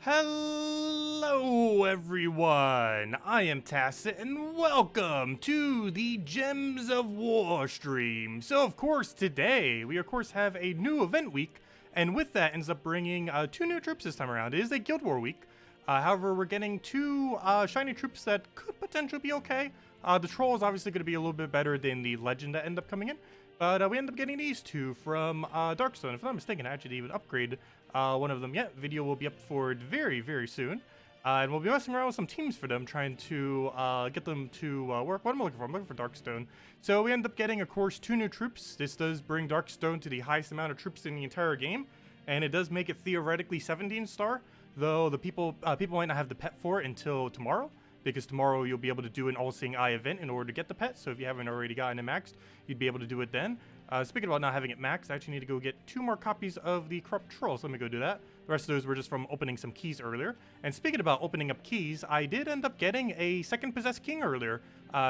Hello everyone, I am Tacet and welcome to the Gems of War stream. So of course today we of course have a new event week, and with that ends up bringing two new troops this time around. It is a Guild War week, however we're getting two shiny troops that could potentially be okay. The Troll is obviously going to be a little bit better than the Legend that end up coming in. But we end up getting these two from Darkstone. If I'm not mistaken, I actually didn't even upgrade one of them yet. Video will be up for it very, very soon. And we'll be messing around with some teams for them, trying to get them to work. What am I looking for? I'm looking for Darkstone. So we end up getting, of course, two new troops. This does bring Darkstone to the highest amount of troops in the entire game. And it does make it theoretically 17-star, though the people might not have the pet for it until tomorrow. Because tomorrow you'll be able to do an all-seeing eye event in order to get the pet. So if you haven't already gotten it maxed, you'd be able to do it then. Speaking about not having it maxed, I actually need to go get 2 more copies of the Corrupt Troll. So let me go do that. The rest of those were just from opening some keys earlier. And speaking about opening up keys, I did end up getting a second Possessed King earlier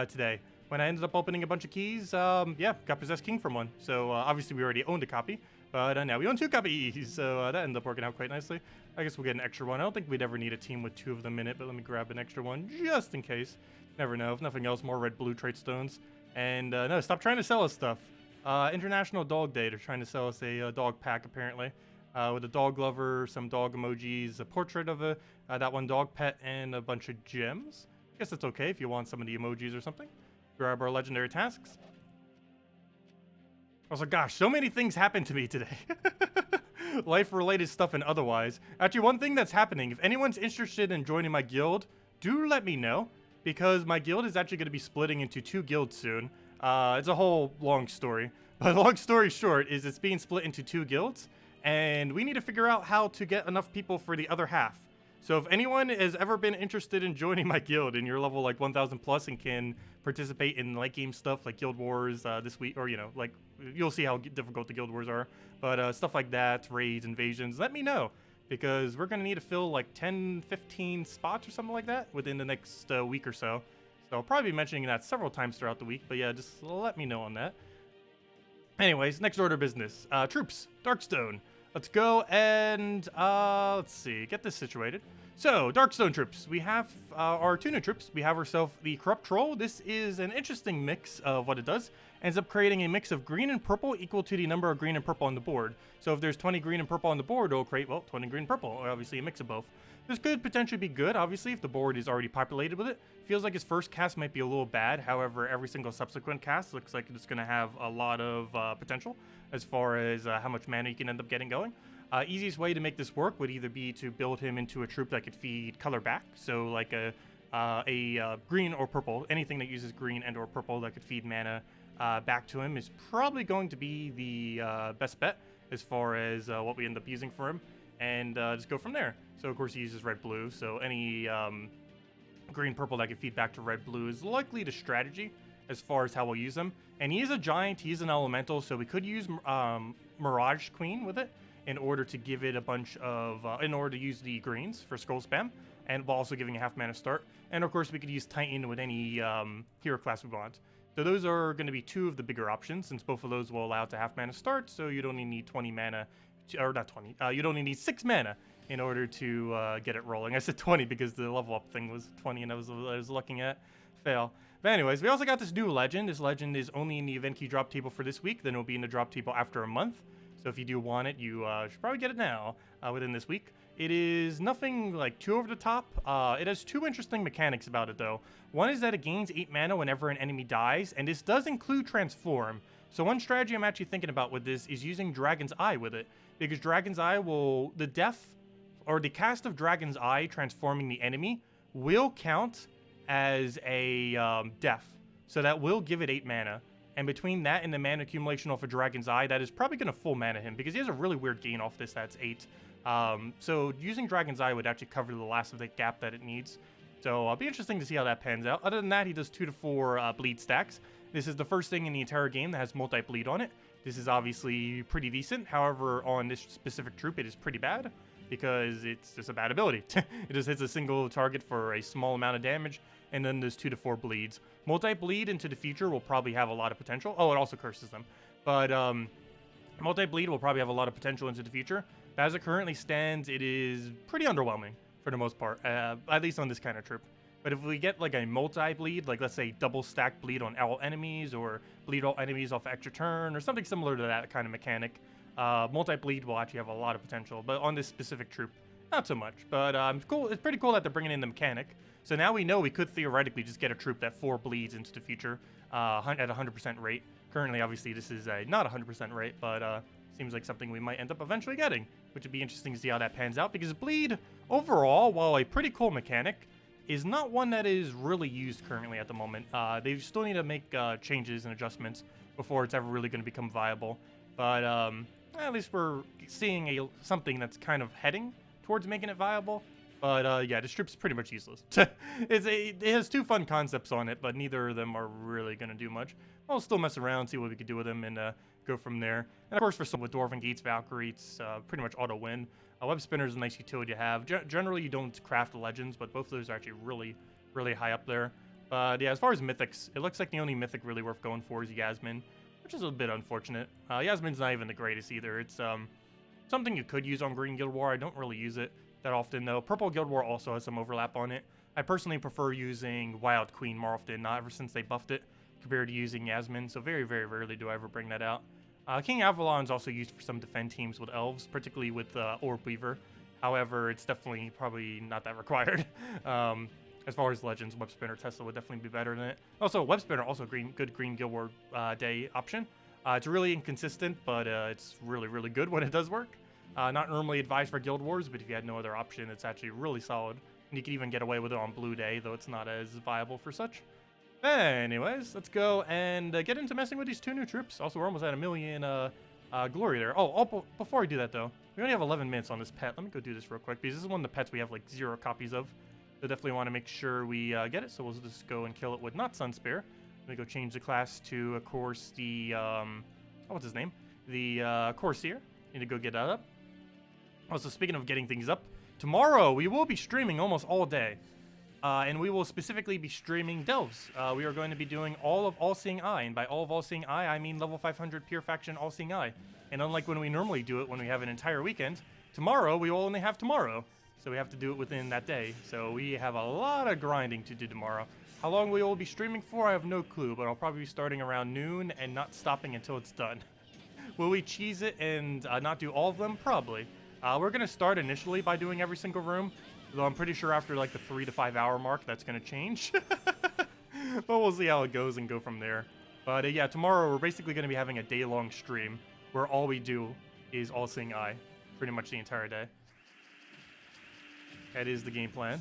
today. When I ended up opening a bunch of keys, yeah, got Possessed King from one. So obviously we already owned a copy. But now we own 2 copies, so that ended up working out quite nicely. I guess we'll get an extra one. I don't think we'd ever need a team with 2 of them in it, but let me grab an extra one just in case. Never know. If nothing else, more red-blue trait stones. And no, stop trying to sell us stuff. International Dog Day. They're trying to sell us a dog pack, apparently. With a dog lover, some dog emojis, a portrait of that one dog pet, and a bunch of gems. I guess that's okay if you want some of the emojis or something. Grab our legendary tasks. Also, gosh, so many things happened to me today. Life-related stuff and otherwise. Actually, one thing that's happening, if anyone's interested in joining my guild, do let me know. Because my guild is actually going to be splitting into 2 guilds soon. It's a whole long story. But long story short is it's being split into 2 guilds. And we need to figure out how to get enough people for the other half. So if anyone has ever been interested in joining my guild and you're level like 1000 plus and can participate in late game stuff like Guild Wars this week, or you know, like you'll see how difficult the Guild Wars are, but stuff like that, raids, invasions, let me know, because we're gonna need to fill like 10-15 spots or something like that within the next week or so. So I'll probably be mentioning that several times throughout the week, but yeah, just let me know on that. Anyways, next order of business, troops, Darkstone. Let's go and, let's see, get this situated. So, Darkstone troops. We have our 2 new troops. We have ourselves the Corrupt Troll. This is an interesting mix of what it does. Ends up creating a mix of green and purple equal to the number of green and purple on the board. So if there's 20 green and purple on the board, it'll create, well, 20 green and purple, or obviously a mix of both. This could potentially be good, obviously, if the board is already populated with it. Feels like his first cast might be a little bad. However, every single subsequent cast looks like it's going to have a lot of potential as far as how much mana you can end up getting going. Easiest way to make this work would either be to build him into a troop that could feed color back. So like a green or purple, anything that uses green and or purple that could feed mana back to him is probably going to be the best bet as far as what we end up using for him. And just go from there. So of course he uses red-blue, so any green-purple that can feed back to red-blue is likely the strategy as far as how we'll use him. And he is a giant, he is an elemental, so we could use Mirage Queen with it in order to give it a bunch of, in order to use the greens for skull spam, and while also giving a half mana start. And of course we could use Titan with any hero class we want. So those are going to be 2 of the bigger options, since both of those will allow it to half mana start, so you'd only need 20 mana, or not 20, you'd only need 6 mana in order to get it rolling. I said 20 because the level up thing was 20 and I was looking at fail. But anyways, we also got this new legend. This legend is only in the event key drop table for this week, then it'll be in the drop table after a month. So if you do want it, you should probably get it now within this week. It is nothing like too over the top. It has 2 interesting mechanics about it though. One is that it gains 8 mana whenever an enemy dies, and this does include Transform. So one strategy I'm actually thinking about with this is using Dragon's Eye with it, because Dragon's Eye will, the death or the cast of Dragon's Eye transforming the enemy will count as a death. So that will give it 8 mana. And between that and the mana accumulation off of Dragon's Eye, that is probably going to full mana him, because he has a really weird gain off this that's 8. So using Dragon's Eye would actually cover the last of the gap that it needs. So it'll be interesting to see how that pans out. Other than that, he does 2 to 4 bleed stacks. This is the first thing in the entire game that has multi-bleed on it. This is obviously pretty decent. However, on this specific troop, it is pretty bad, because it's just a bad ability. It just hits a single target for a small amount of damage, and then there's 2 to 4 bleeds. Multi-bleed into the future will probably have a lot of potential. Oh, it also curses them. But Multi-bleed will probably have a lot of potential into the future, but as it currently stands, it is pretty underwhelming for the most part, at least on this kind of troop. But if we get like a multi-bleed, like let's say double stack bleed on all enemies, or bleed all enemies off extra turn, or something similar to that kind of mechanic, multi-bleed will actually have a lot of potential. But on this specific troop, not so much. But cool. It's pretty cool that they're bringing in the mechanic. So now we know we could theoretically just get a troop that 4 bleeds into the future at 100% rate. Currently, obviously, this is not 100% rate, but seems like something we might end up eventually getting, which would be interesting to see how that pans out, because bleed, overall, while a pretty cool mechanic, is not one that is really used currently at the moment. They still need to make changes and adjustments before it's ever really going to become viable. But at least we're seeing something that's kind of heading towards making it viable. But yeah, this troop's pretty much useless. It has 2 fun concepts on it, but neither of them are really going to do much. I'll still mess around, see what we could do with them, and go from there. And of course, for some with Dwarven Gates, Valkyrie, it's pretty much auto win. Web Spinner is a nice utility to have. Generally, you don't craft legends, but both of those are actually really, really high up there. But yeah, as far as mythics, it looks like the only mythic really worth going for is Yasmin, which is a bit unfortunate. Yasmin's not even the greatest either. It's something you could use on Green Guild War. I don't really use it that often, though. Purple Guild War also has some overlap on it. I personally prefer using Wild Queen more often, not ever since they buffed it, compared to using Yasmin, so very, very rarely do I ever bring that out. King Avalon's also used for some defend teams with elves, particularly with Orb Weaver. However, it's definitely probably not that required. As far as legends, Web Spinner Tesla would definitely be better than it. Also, Web Spinner also good Green Guild War Day option. It's really inconsistent, but it's really, really good when it does work. Not normally advised for Guild Wars, but if you had no other option, it's actually really solid. And you can even get away with it on Blue Day, though it's not as viable for such. Anyways, let's go and get into messing with these 2 new troops. Also, we're almost at 1 million glory there. Before I do that, though, we only have 11 minutes on this pet. Let me go do this real quick, because this is one of the pets we have, like, 0 copies of. So definitely want to make sure we get it, so we'll just go and kill it with not Sunspare. Let me go change the class to, of course, the, what's his name? The Corsair. Need to go get that up. Also, speaking of getting things up, tomorrow we will be streaming almost all day. And we will specifically be streaming Delves. We are going to be doing all of All-Seeing Eye, and by all of All-Seeing Eye, I mean level 500 Pure Faction All-Seeing Eye. And unlike when we normally do it when we have an entire weekend, tomorrow we will only have tomorrow. So we have to do it within that day. So we have a lot of grinding to do tomorrow. How long we will be streaming for, I have no clue, but I'll probably be starting around noon and not stopping until it's done. Will we cheese it and not do all of them? Probably. We're going to start initially by doing every single room. Though I'm pretty sure after like the 3 to 5 hour mark, that's going to change. But we'll see how it goes and go from there. But yeah, tomorrow we're basically going to be having a day-long stream where all we do is All-Seeing Eye pretty much the entire day. That is the game plan.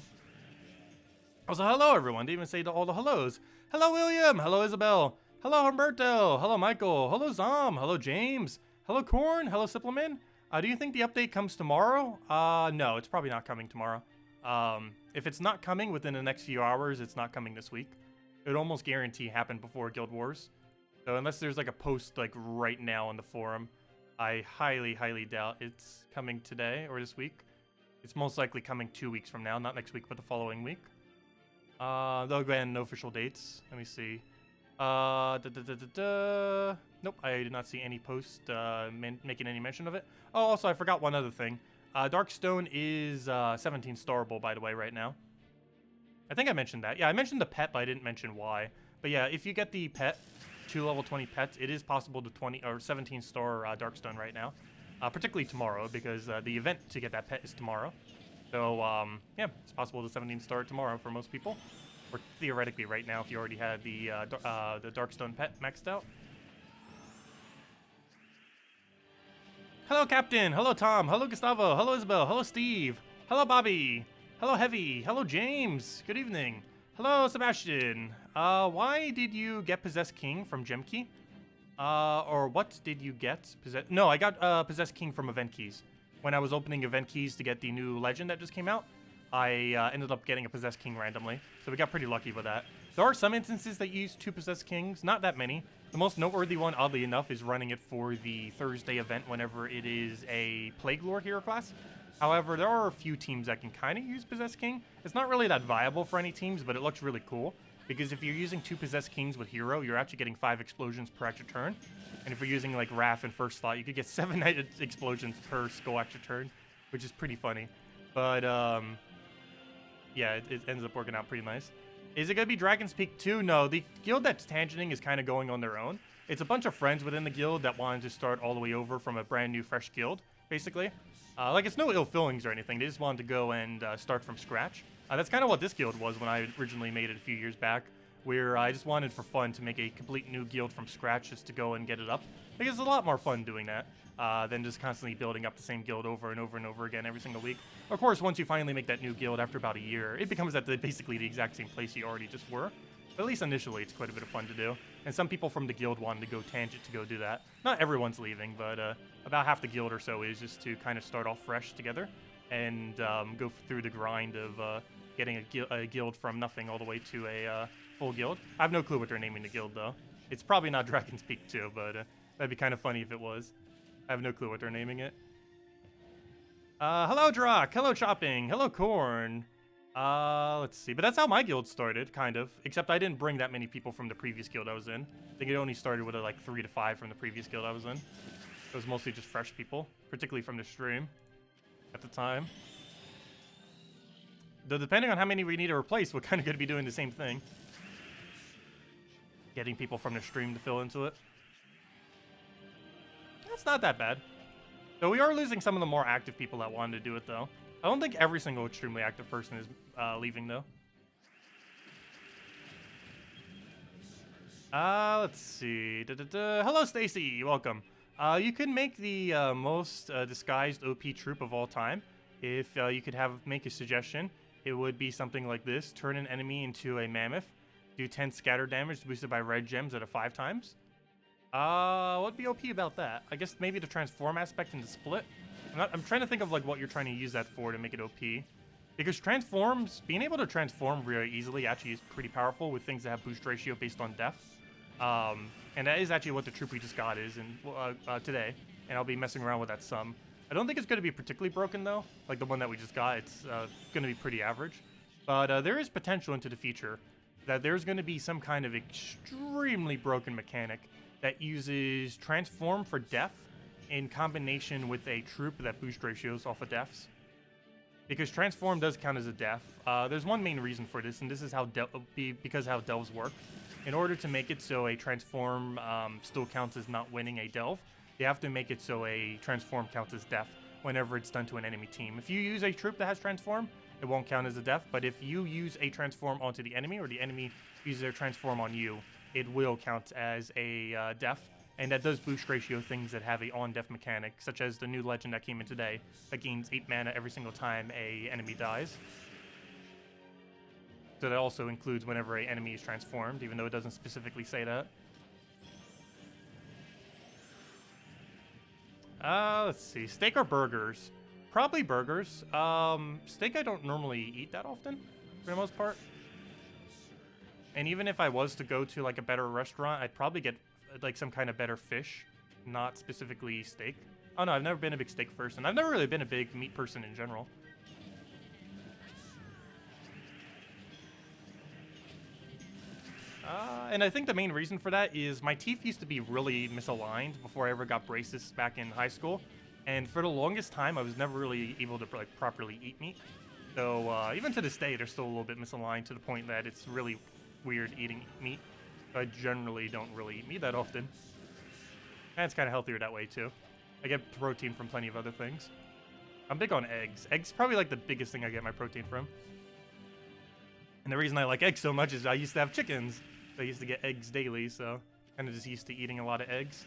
Also, hello everyone. Didn't even say all the hellos. Hello William. Hello Isabel. Hello Humberto. Hello Michael. Hello Zom. Hello James. Hello Corn. Hello Supplement. Do you think the update comes tomorrow? No, it's probably not coming tomorrow. If it's not coming within the next few hours, it's not coming this week. It would almost guarantee happen before Guild Wars. So unless there's like a post like right now on the forum, I highly, highly doubt it's coming today or this week. It's most likely coming 2 weeks from now, not next week, but the following week. Though again, no official dates. Let me see. Nope, I did not see any post making any mention of it. Oh, also, I forgot one other thing. Darkstone is 17 starable, by the way, right now. I think I mentioned that. Yeah, I mentioned the pet, but I didn't mention why. But yeah, if you get the pet, 2 level 20 pets, it is possible to 20 or 17 star Darkstone right now. Particularly tomorrow, because the event to get that pet is tomorrow. So, yeah, it's possible to 17 star tomorrow for most people. Or theoretically right now if you already had the Darkstone pet maxed out. Hello, Captain. Hello, Tom. Hello, Gustavo. Hello, Isabel. Hello, Steve. Hello, Bobby. Hello, Heavy. Hello, James. Good evening. Hello, Sebastian. Why did you get Possessed King from Gem Key? Or what did you get? No, I got Possessed King from Event Keys. When I was opening Event Keys to get the new legend that just came out, I ended up getting a Possessed King randomly. So we got pretty lucky with that. There are some instances that use 2 Possessed Kings, not that many. The most noteworthy one, oddly enough, is running it for the Thursday event whenever it is a Plague Lore hero class. However, there are a few teams that can kind of use Possessed King. It's not really that viable for any teams, but it looks really cool. because if you're using 2 Possessed Kings with Hero, you're actually getting 5 explosions per extra turn. And if you're using like Wrath in first slot, you could get 7 explosions per skull extra turn, which is pretty funny. But yeah, it ends up working out pretty nice. Is it going to be Dragon's Peak 2? No, the guild that's tangenting is kind of going on their own. It's a bunch of friends within the guild that wanted to start all the way over from a brand new, fresh guild, basically. Like, it's no ill feelings or anything. They just wanted to go and start from scratch. That's kind of what this guild was when I originally made it a few years back, where I just wanted for fun to make a complete new guild from scratch just to go and get it up. Because it's a lot more fun doing that than just constantly building up the same guild over and over and over again every single week. Of course, once you finally make that new guild after about a year, it becomes at basically the exact same place you already just were. But at least initially, it's quite a bit of fun to do. And some people from the guild wanted to go tangent to go do that. Not everyone's leaving, but about half the guild or so is just to kind of start off fresh together and go through the grind of getting a guild from nothing all the way to a full guild. I have no clue what they're naming the guild, though. It's probably not Dragon's Peak 2, but that'd be kind of funny if it was. I have no clue what they're naming it. Hello, Drock. Hello, Chopping. Hello, Corn. Let's see. But that's how my guild started, kind of. Except I didn't bring that many people from the previous guild I was in. I think it only started with like 3 to 5 from the previous guild I was in. It was mostly just fresh people, particularly from the stream at the time. Though depending on how many we need to replace, we're kind of going to be doing the same thing. Getting people from the stream to fill into it. That's not that bad. Though we are losing some of the more active people that wanted to do it, though. I don't think every single extremely active person is leaving, though. Let's see. Hello, Stacy. Welcome. You could make the most disguised OP troop of all time. If you could make a suggestion, it would be something like this. Turn an enemy into a mammoth. Do 10 scatter damage boosted by red gems at a 5 times. What'd be OP about that? I guess maybe the transform aspect and the split. I'm trying to think of like what you're trying to use that for to make it OP. Because being able to transform very easily actually is pretty powerful with things that have boost ratio based on death. And that is actually what the troop we just got is today. And I'll be messing around with that some. I don't think it's going to be particularly broken though. Like the one that we just got, it's going to be pretty average. But there is potential into the future that there's going to be some kind of extremely broken mechanic that uses transform for death in combination with a troop that boost ratios off of deaths. Because transform does count as a death. There's one main reason for this, and this is how because how delves work. In order to make it so a transform still counts as not winning a delve, you have to make it so a transform counts as death whenever it's done to an enemy team. If you use a troop that has transform, it won't count as a death, but if you use a transform onto the enemy, or the enemy uses their transform on you, it will count as a death. And that does boost ratio things that have a on-death mechanic, such as the new legend that came in today, that gains 8 mana every single time a enemy dies. So that also includes whenever an enemy is transformed, even though it doesn't specifically say that. Let's see. Steak or burgers? Probably burgers. Steak I don't normally eat that often, for the most part. And even if I was to go to like a better restaurant, I'd probably get like some kind of better fish, not specifically steak. Oh no, I've never been a big steak person. I've never really been a big meat person in general. And I think the main reason for that is my teeth used to be really misaligned before I ever got braces back in high school. And for the longest time, I was never really able to like properly eat meat. So even to this day, they're still a little bit misaligned to the point that it's really weird eating meat. I generally don't really eat meat that often. And it's kind of healthier that way too. I get protein from plenty of other things. I'm big on eggs. Eggs probably like the biggest thing I get my protein from. And the reason I like eggs so much is I used to have chickens. So I used to get eggs daily, so kind of just used to eating a lot of eggs.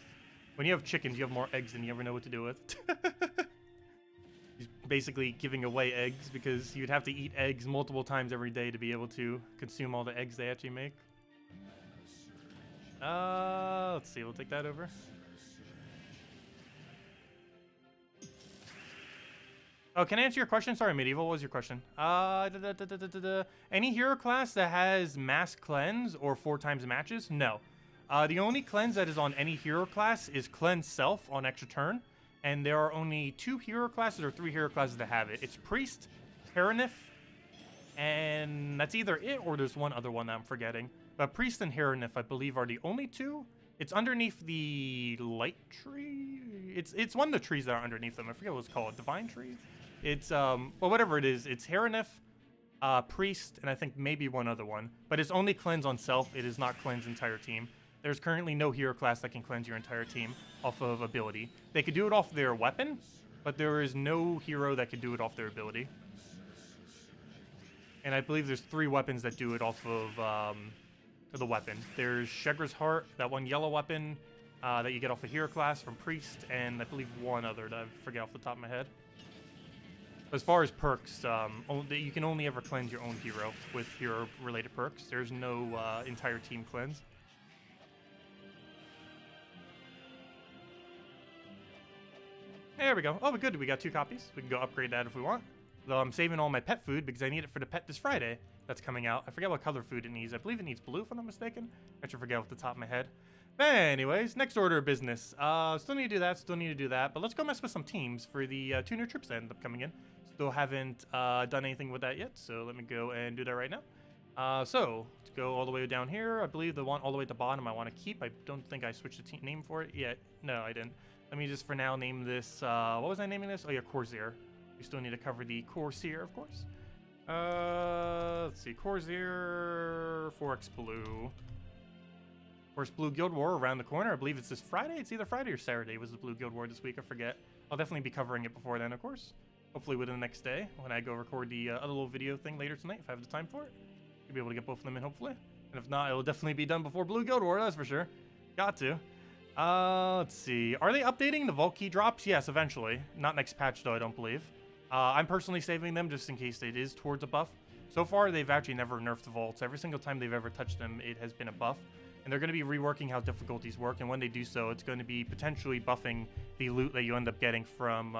When you have chickens, you have more eggs than you ever know what to do with. You're basically giving away eggs because you'd have to eat eggs multiple times every day to be able to consume all the eggs they actually make. Let's see, we'll take that over. Oh, can I answer your question? Sorry, Medieval, what was your question? Any hero class that has mass cleanse or 4 times matches? No. The only cleanse that is on any hero class is cleanse self on extra turn. And there are only 2 hero classes or 3 hero classes that have it. It's Priest, Paranif, And that's either it or there's one other one that I'm forgetting. But Priest and Heronif, I believe, are the only two. It's underneath the light tree. It's one of the trees that are underneath them. I forget what it's called. Divine tree? It's, well, whatever it is. It's Heronif, Priest, and I think maybe one other one. But it's only cleanse on self. It is not cleanse entire team. There's currently no hero class that can cleanse your entire team off of ability. They could do it off their weapon, but there is no hero that could do it off their ability. And I believe there's 3 weapons that do it off of the weapon. There's Shegra's Heart, that one yellow weapon that you get off a hero class from Priest, and I believe one other that I forget off the top of my head. As far as perks, you can only ever cleanse your own hero with hero-related perks. There's no entire team cleanse. There we go. Oh, we're good. We got 2 copies. We can go upgrade that if we want. Though I'm saving all my pet food because I need it for the pet this Friday that's coming out. I forget what color food it needs. I believe it needs blue, if I'm not mistaken. I should forget off the top of my head. But anyways, next order of business. Still need to do that. Still need to do that. But let's go mess with some teams for the 2 new troops that end up coming in. Still haven't done anything with that yet, so let me go and do that right now. So, to go all the way down here, I believe the one all the way at the bottom I want to keep. I don't think I switched the team name for it yet. No, I didn't. Let me just for now name this, what was I naming this? Oh yeah, Corsair. We still need to cover the Corsair, of course. Let's see, Corsair, Forex Blue. Of course, Blue Guild War around the corner. I believe it's this Friday. It's either Friday or Saturday was the Blue Guild War this week. I forget. I'll definitely be covering it before then, of course. Hopefully within the next day when I go record the other little video thing later tonight, if I have the time for it. You'll be able to get both of them in, hopefully. And if not, it'll definitely be done before Blue Guild War, that's for sure. Got to. Let's see. Are they updating the vault key drops? Yes, eventually. Not next patch, though, I don't believe. I'm personally saving them just in case it is towards a buff. So far, they've actually never nerfed the vaults. Every single time they've ever touched them, it has been a buff. And they're going to be reworking how difficulties work. And when they do so, it's going to be potentially buffing the loot that you end up getting from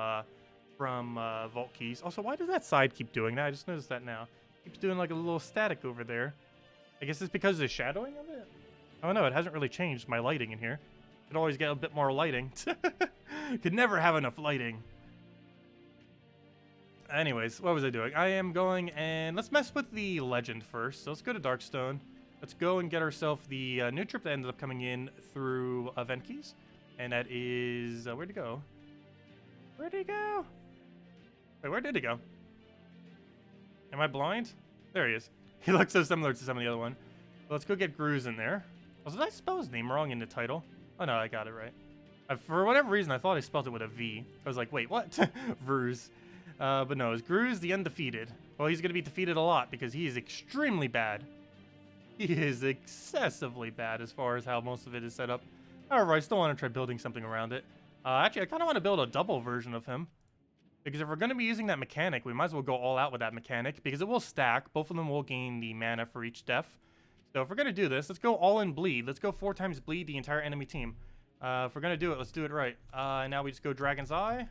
vault keys. Also, why does that side keep doing that? I just noticed that now. It keeps doing like a little static over there. I guess it's because of the shadowing of it? I don't know. It hasn't really changed my lighting in here. Could always get a bit more lighting. Could never have enough lighting. Anyways, what was I doing? I am going and let's mess with the legend first. So let's go to Darkstone. Let's go and get ourselves the new trip that ended up coming in through event keys. And that is, where'd it go? Where'd it go? Wait, where did it go? Am I blind? There he is. He looks so similar to some of the other one. Let's go get Gruz in there. Oh, did I spell his name wrong in the title? Oh no, I got it right. For whatever reason, I thought I spelled it with a V. I was like, wait, what? Vruz. But no, it's Gruz the Undefeated. Well, he's going to be defeated a lot because he is extremely bad. He is excessively bad as far as how most of it is set up. However, I still want to try building something around it. Actually, I kind of want to build a double version of him. Because if we're going to be using that mechanic, we might as well go all out with that mechanic. Because it will stack. Both of them will gain the mana for each death. So if we're going to do this, let's go all in bleed. Let's go 4 times bleed the entire enemy team. If we're going to do it, let's do it right. And now we just go Dragon's Eye.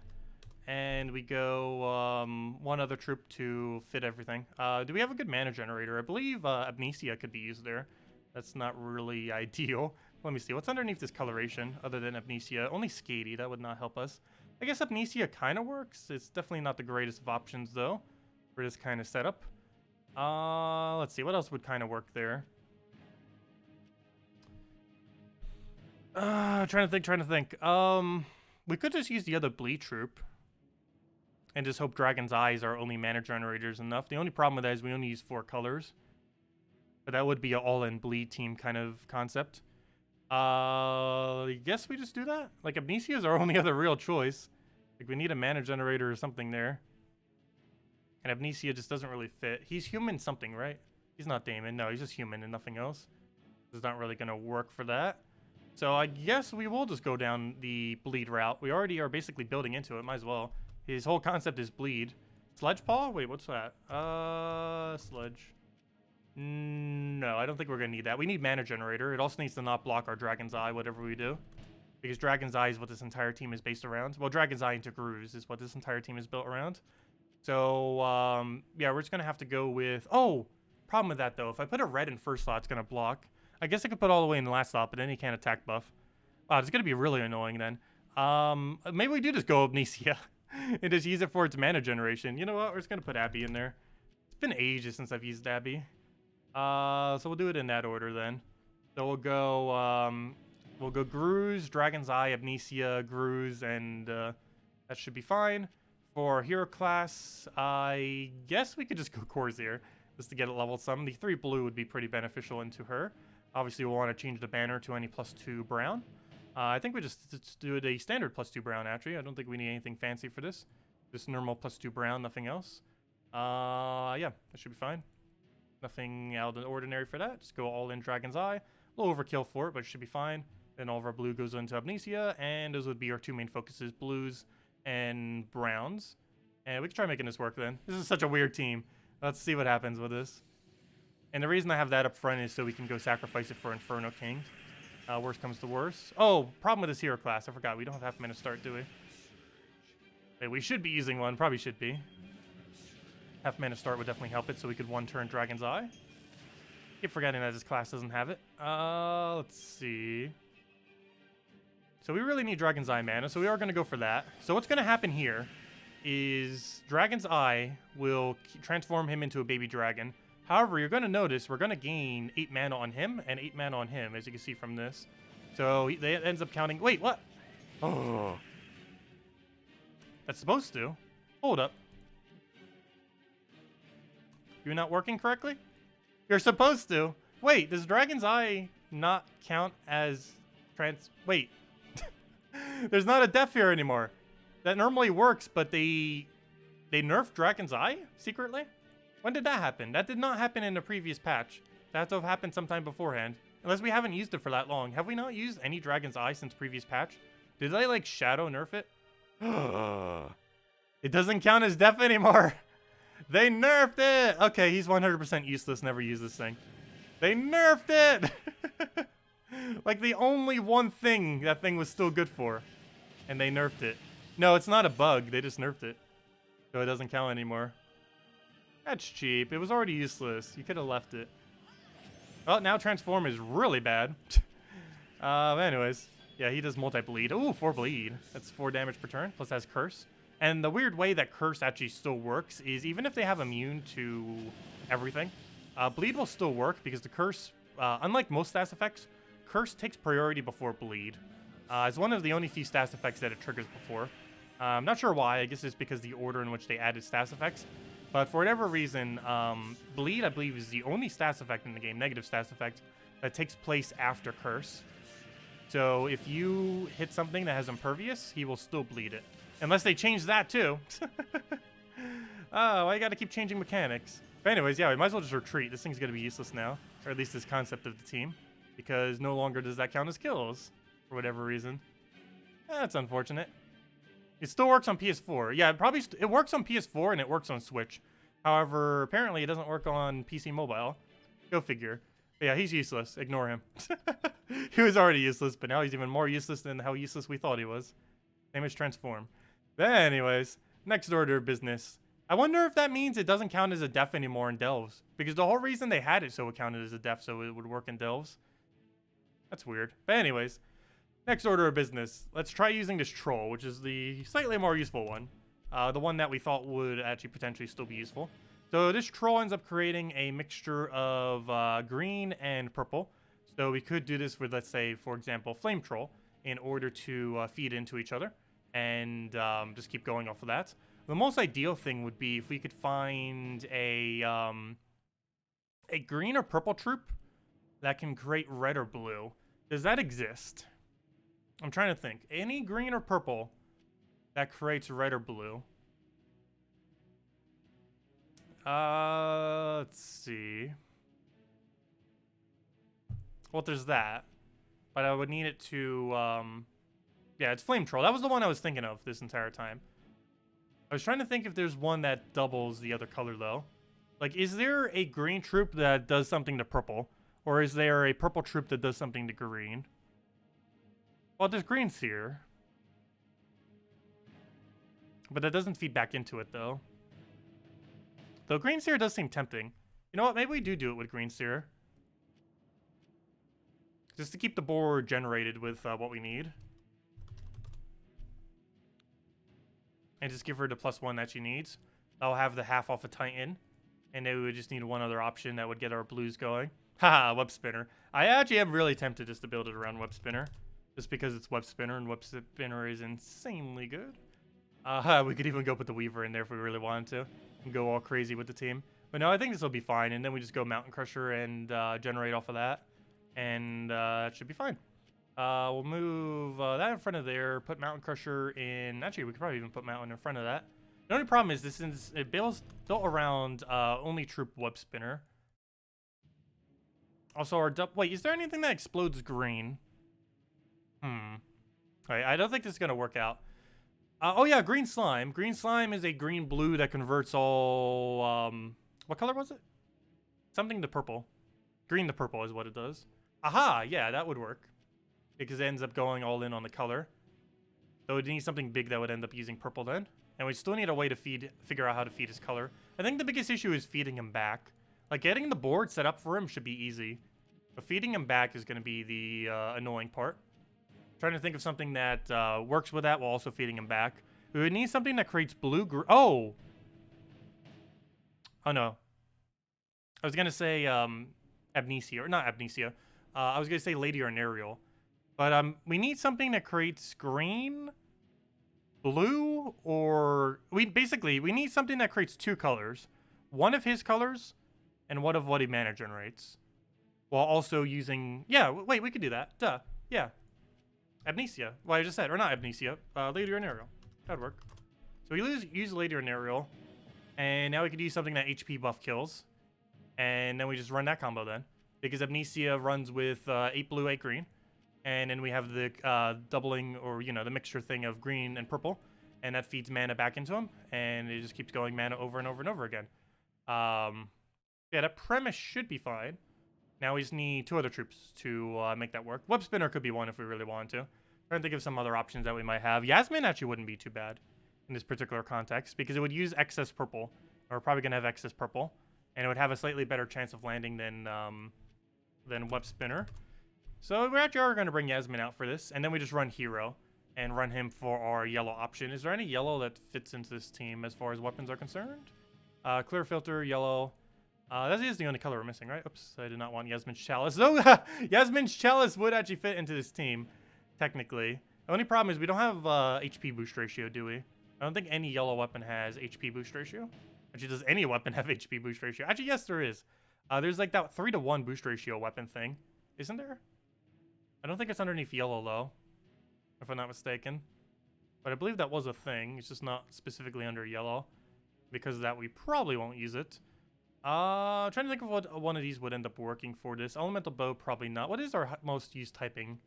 And we go one other troop to fit everything. Do we have a good mana generator? I believe Amnesia could be used there. That's not really ideal. Let me see. What's underneath this coloration other than Amnesia? Only Skady. That would not help us. I guess Amnesia kind of works. It's definitely not the greatest of options, though, for this kind of setup. Let's see. What else would kind of work there? Trying to think. We could just use the other bleed troop. And just hope Dragon's Eyes are only mana generators enough. The only problem with that is we only use 4 colors. But that would be an all-in bleed team kind of concept. I guess we just do that. Like, Amnesia is our only other real choice. Like, we need a mana generator or something there. And Amnesia just doesn't really fit. He's human something, right? He's not Damon. No, he's just human and nothing else. It's not really going to work for that. So I guess we will just go down the bleed route. We already are basically building into it. Might as well. His whole concept is bleed. Sledge Paw? Wait, what's that? Sledge. No, I don't think we're going to need that. We need mana generator. It also needs to not block our Dragon's Eye, whatever we do. Because Dragon's Eye is what this entire team is based around. Well, Dragon's Eye into Gruz is what this entire team is built around. So, yeah, we're just going to have to go with... Oh, problem with that, though. If I put a red in first slot, it's going to block. I guess I could put all the way in the last slot, but then he can't attack buff. Wow, it's going to be really annoying then. Maybe we do just go Amnesia. And just use it for its mana generation. You know what? We're just going to put Abby in there. been ages since I've used Abby. So we'll do it in that order then. So we'll go Gruz, Dragon's Eye, Amnesia, Gruz, and that should be fine. For hero class, I guess we could just go Corsair just to get it leveled some. The 3 blue would be pretty beneficial into her. Obviously, we'll want to change the banner to any +2 brown. I think we just do it a standard +2 brown, actually. I don't think we need anything fancy for this. Just normal +2 brown, nothing else. Yeah, that should be fine. Nothing out of the ordinary for that. Just go all in Dragon's Eye. A little overkill for it, but it should be fine. Then all of our blue goes into Amnesia, and those would be our 2 main focuses, blues and browns. And we can try making this work then. This is such a weird team. Let's see what happens with this. And the reason I have that up front is so we can go sacrifice it for Inferno King. Worst comes to worst. Oh, problem with this hero class. I forgot. We don't have half mana start, do we? Wait, we should be using one. Probably should be. Half mana start would definitely help it, so we could 1-turn Dragon's Eye. Keep forgetting that this class doesn't have it. Let's see. So we really need Dragon's Eye mana, so we are going to go for that. So what's going to happen here is Dragon's Eye will transform him into a baby dragon. However, you're going to notice we're going to gain 8 mana on him and 8 mana on him, as you can see from this. So that ends up counting... Wait, what? Oh. That's supposed to. Hold up. You're not working correctly? You're supposed to. Wait, does Dragon's Eye not count as Wait. There's not a def here anymore. That normally works, but they nerfed Dragon's Eye secretly? When did that happen? That did not happen in the previous patch. That had to have happened sometime beforehand. Unless we haven't used it for that long. Have we not used any Dragon's Eye since previous patch? Did they, like, shadow nerf it? It doesn't count as def anymore. They nerfed it! Okay, he's 100% useless. Never use this thing. They nerfed it! Like, the only one thing that thing was still good for. And they nerfed it. No, it's not a bug. They just nerfed it. So it doesn't count anymore. That's cheap. It was already useless. You could have left it. Well, now Transform is really bad. Anyways. Yeah, he does multi-bleed. Ooh, 4 bleed. That's 4 damage per turn. Plus has Curse. And the weird way that Curse actually still works is even if they have immune to everything, Bleed will still work because the Curse, unlike most stats effects, Curse takes priority before Bleed. It's one of the only few stats effects that it triggers before. I'm not sure why. I guess it's because the order in which they added stats effects. But for whatever reason, Bleed, I believe, is the only stats effect in the game, negative stats effect, that takes place after Curse. So if you hit something that has Impervious, he will still bleed it. Unless they change that too. Oh, I gotta keep changing mechanics. But anyways, yeah, we might as well just retreat. This thing's gonna be useless now. Or at least this concept of the team. Because no longer does that count as kills. For whatever reason. That's unfortunate. It still works on PS4. Yeah, it works on PS4 and it works on Switch. However, apparently it doesn't work on PC Mobile. Go figure. But yeah, he's useless. Ignore him. He was already useless, but now he's even more useless than how useless we thought he was. Same as Transform. But anyways, next order of business. I wonder if that means it doesn't count as a def anymore in Delves. Because the whole reason they had it so it counted as a def so it would work in Delves. That's weird. But anyways, next order of business. Let's try using this troll, which is the slightly more useful one. The one that we thought would actually potentially still be useful. So this troll ends up creating a mixture of green and purple. So we could do this with, let's say, for example, Flame Troll in order to feed into each other and just keep going off of that. The most ideal thing would be if we could find a green or purple troop that can create red or blue. Does that exist? I'm trying to think. Any green or purple that creates red or blue? Let's see. Well, there's that. But I would need it to, yeah, it's Flame Troll. That was the one I was thinking of this entire time. I was trying to think if there's one that doubles the other color, though. Like, is there a green troop that does something to purple? Or is there a purple troop that does something to green? Well, there's green Seer. But that doesn't feed back into it, though. Though green Seer does seem tempting. You know what? Maybe we do it with green Seer. Just to keep the board generated with what we need. And just give her the +1 that she needs. I'll have the half off a Titan. And then we would just need one other option that would get our blues going. Haha, web spinner. I actually am really tempted just to build it around web spinner. Just because it's web spinner, and web spinner is insanely good. We could even go put the weaver in there if we really wanted to. And go all crazy with the team. But no, I think this will be fine. And then we just go mountain crusher and generate off of that. And it should be fine. We'll move that in front of there. Put mountain crusher in. Actually, we could probably even put mountain in front of that. The only problem is this is it builds built around only troop web spinner. Also, our wait, is there anything that explodes green? Alright, I don't think this is gonna work out. Oh yeah, green slime. Green slime is a green blue that converts all. What color was it? Something to purple. Green to purple is what it does. Aha, yeah, that would work. Because it ends up going all in on the color. So it needs something big that would end up using purple then. And we still need a way to figure out how to feed his color. I think the biggest issue is feeding him back. Like, getting the board set up for him should be easy. But feeding him back is going to be the annoying part. Trying to think of something that works with that while also feeding him back. We would need something that creates blue... Oh! Oh, no. I was going to say amnesia. Or not amnesia. I was going to say lady or an aerial. But we need something that creates green... blue, or we need something that creates two colors, one of his colors and one of what he mana generates, while also using we could do that. Amnesia, well, I just said, or not amnesia, lady or an aerial. That'd work. So we use lady or an aerial, and now we could use something that HP buff kills, and then we just run that combo then, because amnesia runs with 8 blue 8 green. And then we have the doubling, or, the mixture thing of green and purple. And that feeds mana back into him. And it just keeps going mana over and over and over again. Yeah, that premise should be fine. Now we just need 2 other troops to make that work. Web spinner could be one if we really wanted to. Trying to think of some other options that we might have. Yasmin actually wouldn't be too bad in this particular context, because it would use excess purple. And we're probably going to have excess purple. And it would have a slightly better chance of landing than web spinner. So we actually are going to bring Yasmin out for this, and then we just run Hero and run him for our yellow option. Is there any yellow that fits into this team as far as weapons are concerned? Clear filter, yellow. That is the only color we're missing, right? Oops, I did not want Yasmin's Chalice. So Yasmin's Chalice would actually fit into this team, technically. The only problem is we don't have HP boost ratio, do we? I don't think any yellow weapon has HP boost ratio. Actually, does any weapon have HP boost ratio? Actually, yes, there is. There's like that 3-to-1 boost ratio weapon thing. Isn't there? I don't think it's underneath yellow, though, if I'm not mistaken. But I believe that was a thing. It's just not specifically under yellow. Because of that, we probably won't use it. Trying to think of what one of these would end up working for this. Elemental bow, probably not. What is our most used typing?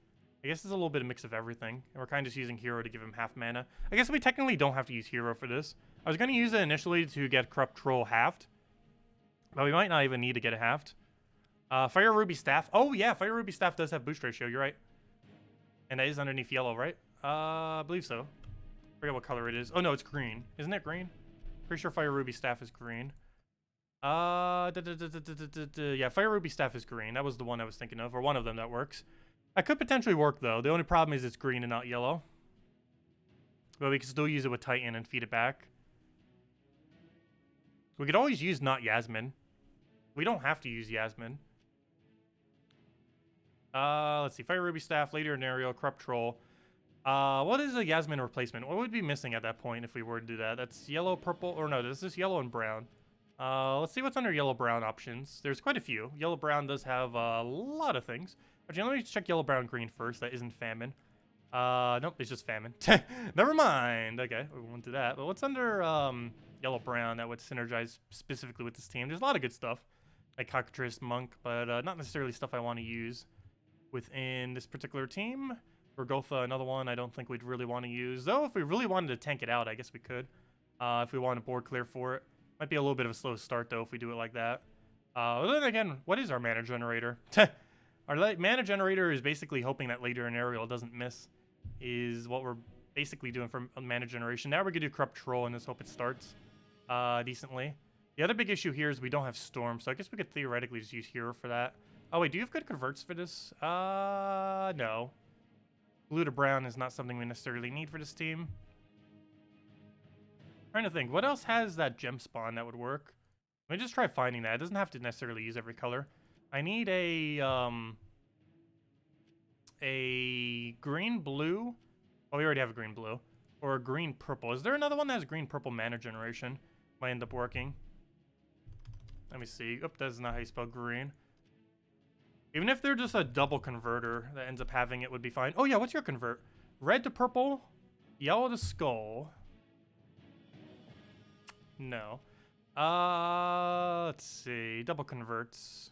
I guess it's a little bit of mix of everything. And we're kind of just using Hero to give him half mana. I guess we technically don't have to use Hero for this. I was going to use it initially to get Corrupt Troll halved. But we might not even need to get it halved. Fire Ruby Staff. Oh, yeah, Fire Ruby Staff does have boost ratio. You're right. And that is underneath yellow, right? I believe so. I forget what color it is. Oh, no, it's green. Isn't it green? Pretty sure Fire Ruby Staff is green. Yeah, Fire Ruby Staff is green. That was the one I was thinking of, or one of them that works. That could potentially work, though. The only problem is it's green and not yellow. But we can still use it with Titan and feed it back. We could always use not Yasmin. We don't have to use Yasmin. Let's see. Fire Ruby Staff, Lady or an Aerial, Corrupt Troll. What is a Yasmin replacement? What would be missing at that point if we were to do that? That's yellow, purple, or no, this is yellow and brown. Let's see what's under yellow-brown options. There's quite a few. Yellow-brown does have a lot of things. Actually, let me check yellow-brown-green first. That isn't famine. Nope, it's just famine. Never mind. Okay, we won't do that. But what's under yellow-brown that would synergize specifically with this team? There's a lot of good stuff, like Cockatrice, Monk, but not necessarily stuff I want to use within this particular team. Bergotha, another one I don't think we'd really want to use. Though, if we really wanted to tank it out, I guess we could. If we want to board clear for it. Might be a little bit of a slow start, though, if we do it like that. Then again, what is our mana generator? Our mana generator is basically hoping that Later and Aerial doesn't miss, is what we're basically doing for mana generation. Now we're going to do Corrupt Troll and just hope it starts decently. The other big issue here is we don't have Storm, so I guess we could theoretically just use Hero for that. Oh, wait, do you have good converts for this? No. Blue to brown is not something we necessarily need for this team. Trying to think, what else has that gem spawn that would work? Let me just try finding that. It doesn't have to necessarily use every color. I need a green blue. Oh, we already have a green blue. Or a green purple. Is there another one that has green purple mana generation? Might end up working. Let me see. Oop, that's not how you spell green. Even if they're just a double converter that ends up having it would be fine. Oh yeah, what's your convert? Red to purple, yellow to skull. No. Let's see. Double converts.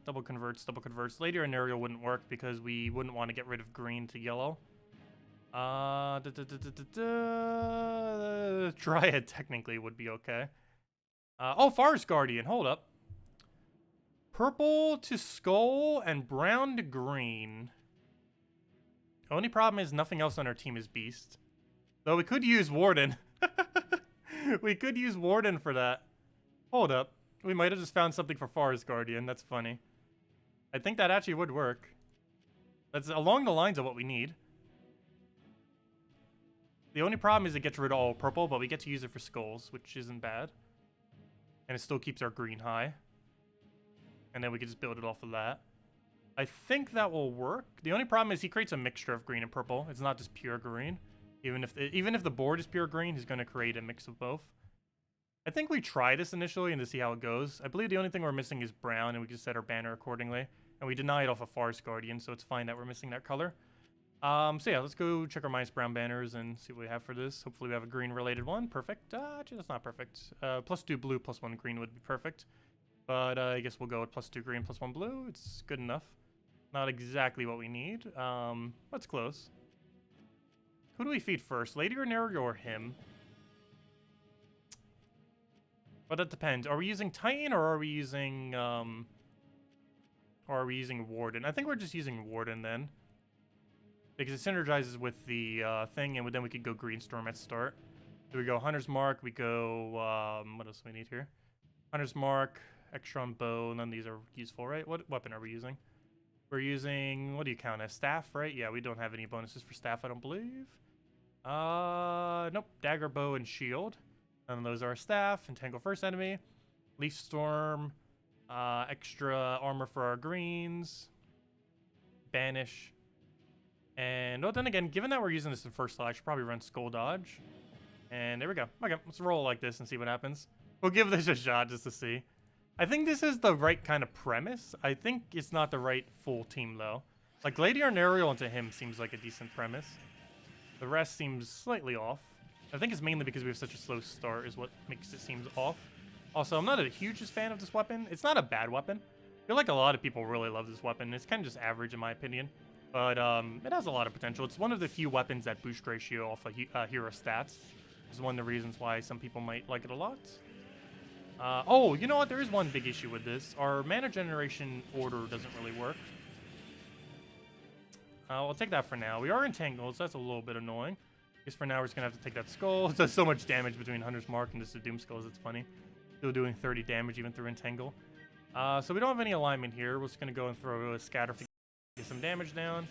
Double converts, double converts. Later in Ariel wouldn't work because we wouldn't want to get rid of green to yellow. Dryad technically would be okay. Oh, Forest Guardian. Hold up. Purple to skull and brown to green. Only problem is nothing else on our team is beast. Though we could use Warden. We could use Warden for that. Hold up. We might have just found something for Forest Guardian. That's funny. I think that actually would work. That's along the lines of what we need. The only problem is it gets rid of all purple, but we get to use it for skulls, which isn't bad. And it still keeps our green high. And then we can just build it off of that. I think that will work. The only problem is he creates a mixture of green and purple. It's not just pure green. Even if the board is pure green, he's going to create a mix of both. I think we try this initially and to see how it goes. I believe the only thing we're missing is brown, and we can set our banner accordingly. And we deny it off of Forest Guardian, so it's fine that we're missing that color. So yeah, let's go check our minus brown banners and see what we have for this. Hopefully we have a green-related one. Perfect. Actually, that's not perfect. +2 blue, +1 green would be perfect. But I guess we'll go with +2 green, +1 blue. It's good enough. Not exactly what we need. That's close. Who do we feed first? Lady or Nario or him? But that depends. Are we using Titan or are we using Warden? I think we're just using Warden then. Because it synergizes with the thing, and then we could go Greenstorm at start. So we go Hunter's Mark, we go, what else do we need here? Hunter's Mark, extra on bow, none of these are useful, right? What weapon are we using? We're using, what do you count as, staff, right? Yeah, we don't have any bonuses for staff, I don't believe. Nope, dagger, bow, and shield. None of those are staff. Entangle first enemy. Leaf Storm, extra armor for our greens. Banish. And, well, then again, given that we're using this in first slot, I should probably run Skull Dodge. And there we go. Okay, let's roll like this and see what happens. We'll give this a shot just to see. I think this is the right kind of premise. I think it's not the right full team, though. Like, Lady Arnariel into him seems like a decent premise. The rest seems slightly off. I think it's mainly because we have such a slow start is what makes it seem off. Also, I'm not a hugest fan of this weapon. It's not a bad weapon. I feel like a lot of people really love this weapon. It's kind of just average in my opinion. But it has a lot of potential. It's one of the few weapons that boost ratio off of hero stats. It's one of the reasons why some people might like it a lot. Oh, you know what? There is one big issue with this. Our mana generation order doesn't really work. We'll take that for now. We are entangled, so that's a little bit annoying. I guess for now we're just going to have to take that skull. It does so much damage between Hunter's Mark and just the Doom Skulls, it's funny. Still doing 30 damage even through entangle. So we don't have any alignment here. We're just going to go and throw a scatter to get some damage down.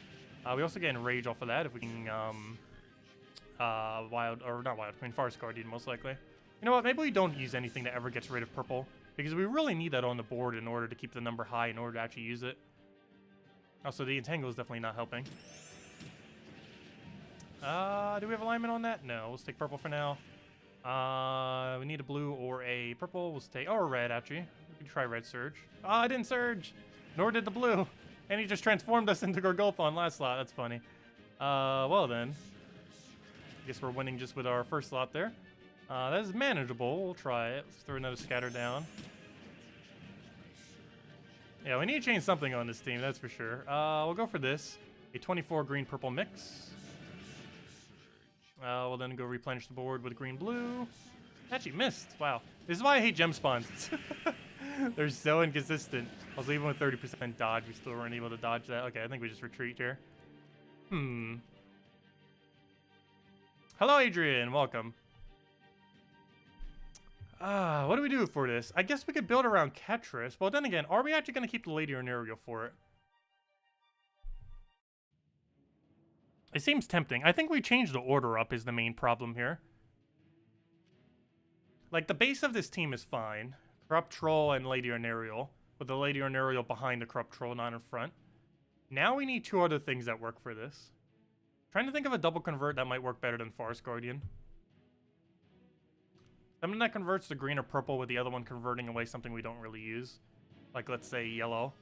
We also get enrage off of that if we can Forest Guardian most likely. You know what, maybe we don't use anything that ever gets rid of purple, because we really need that on the board in order to keep the number high in order to actually use it. Also, the entangle is definitely not helping. Do we have alignment on that? No, we'll take purple for now. We need a blue or a purple. We'll take, or a red actually. We can try red surge. I didn't surge, nor did the blue. And he just transformed us into Gorgulthon last slot. That's funny. Well then. I guess we're winning just with our first slot there. That is manageable. We'll try it. Let's throw another scatter down. Yeah, we need to change something on this team, that's for sure. We'll go for this. A 24 green-purple mix. We'll then go replenish the board with green-blue. Actually missed. Wow. This is why I hate gem spawns. They're so inconsistent. Also, even with 30% dodge, we still weren't able to dodge that. Okay, I think we just retreat here. Hello, Adrian. Welcome. What do we do for this? I guess we could build around Ketris. Well, then again, are we actually going to keep the Lady Arnariel for it? It seems tempting. I think we changed the order up is the main problem here. Like, the base of this team is fine. Corrupt Troll and Lady Arnarial, with the Lady Arnarial behind the Corrupt Troll, not in front. Now we need two other things that work for this. Trying to think of a double convert that might work better than Forest Guardian. Something that converts the green or purple with the other one converting away something we don't really use. Like, let's say, yellow.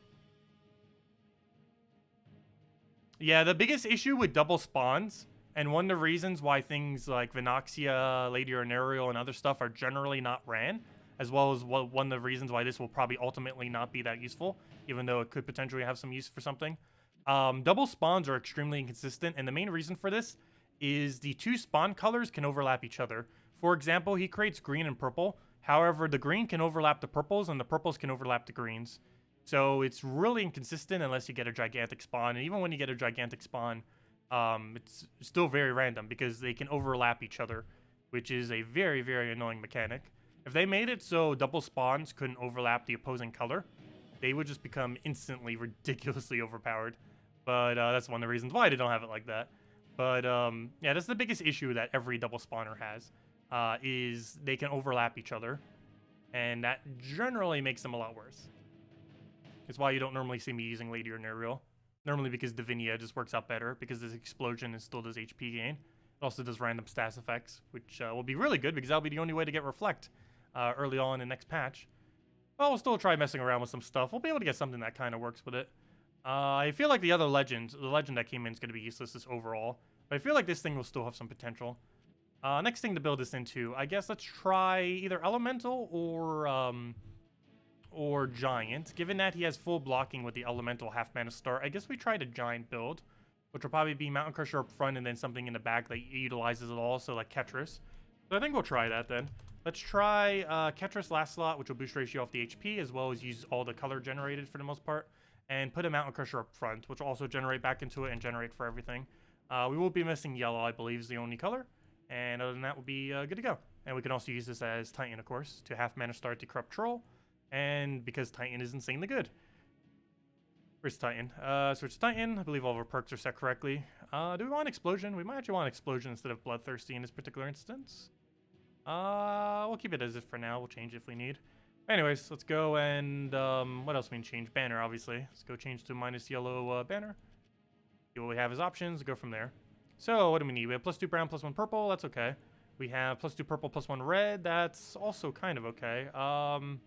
Yeah, the biggest issue with double spawns, and one of the reasons why things like Vinoxia, Lady Arnarial, and other stuff are generally not ran, as well as one of the reasons why this will probably ultimately not be that useful, even though it could potentially have some use for something. Double spawns are extremely inconsistent, and the main reason for this is the two spawn colors can overlap each other. For example, he creates green and purple. However, the green can overlap the purples, and the purples can overlap the greens. So it's really inconsistent unless you get a gigantic spawn. And even when you get a gigantic spawn, it's still very random because they can overlap each other, which is a very, very annoying mechanic. If they made it so double spawns couldn't overlap the opposing color, they would just become instantly ridiculously overpowered. But that's one of the reasons why they don't have it like that. But yeah, that's the biggest issue that every double spawner has, is they can overlap each other. And that generally makes them a lot worse. It's why you don't normally see me using Lady Arnarial. Normally because Divinia just works out better, because this explosion and still does HP gain. It also does random stats effects, which will be really good because that'll be the only way to get Reflect early on in the next patch. Well, we'll still try messing around with some stuff. We'll be able to get something that kind of works with it. I feel like the other legend, the legend that came in is going to be useless this overall. But I feel like this thing will still have some potential. Next thing to build this into, I guess let's try either Elemental or Giant. Given that he has full blocking with the Elemental half mana start, I guess we tried a Giant build, which will probably be Mountain Crusher up front and then something in the back that utilizes it all, so like Ketris. So I think we'll try that then. Let's try Ketris last slot, which will boost ratio off the HP, as well as use all the color generated for the most part. And put a Mountain Crusher up front, which will also generate back into it and generate for everything. We will be missing yellow, I believe, is the only color. And other than that, we'll be good to go. And we can also use this as Titan, of course, to half mana start to Corrupt Troll. And because Titan is insanely good. Where's Titan? Switch Titan. I believe all of our perks are set correctly. Do we want Explosion? We might actually want Explosion instead of Bloodthirsty in this particular instance. We'll keep it as if for now. We'll change if we need. Anyways, let's go and, what else we can change? Banner, obviously. Let's go change to minus yellow banner. See what we have as options, go from there. So, what do we need? We have +2 brown, +1 purple, that's okay. We have +2 purple, +1 red, that's also kind of okay. Not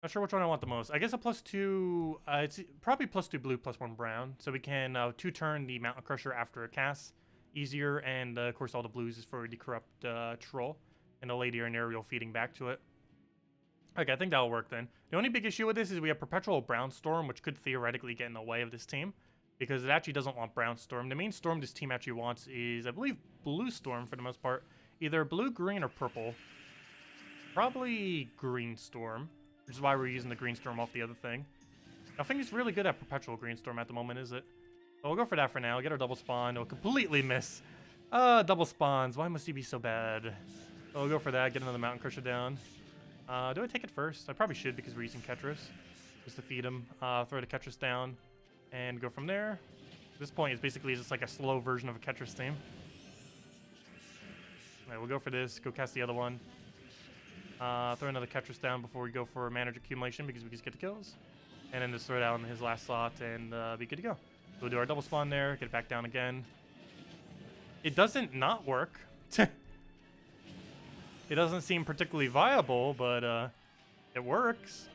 sure which one I want the most. I guess a +2, it's probably +2 blue, +1 brown. So we can 2-turn the Mountain Crusher after a cast. Easier, and of course all the blues is for the Corrupt Troll, and the Lady Arnarial feeding back to it. Okay, I think that'll work then. The only big issue with this is we have Perpetual Brown Storm, which could theoretically get in the way of this team, because it actually doesn't want Brown Storm. The main storm this team actually wants is, I believe, Blue Storm for the most part. Either blue, green, or purple. Probably Green Storm, which is why we're using the Green Storm off the other thing. Nothing is really good at Perpetual Green Storm at the moment, is it? Well, we'll go for that for now. Get our double spawn. We'll completely miss. Double spawns. Why must you be so bad? Well, we'll go for that. Get another Mountain Crusher down. Do I take it first? I probably should because we're using Ketris. Just to feed him. Throw the Ketris down. And go from there. At this point, it's basically just like a slow version of a Ketris team. Alright, we'll go for this. Go cast the other one. Throw another Ketris down before we go for Manager Accumulation because we just get the kills. And then just throw it out in his last slot and be good to go. We'll do our double spawn there, get it back down again. It doesn't not work. It doesn't seem particularly viable, but it works.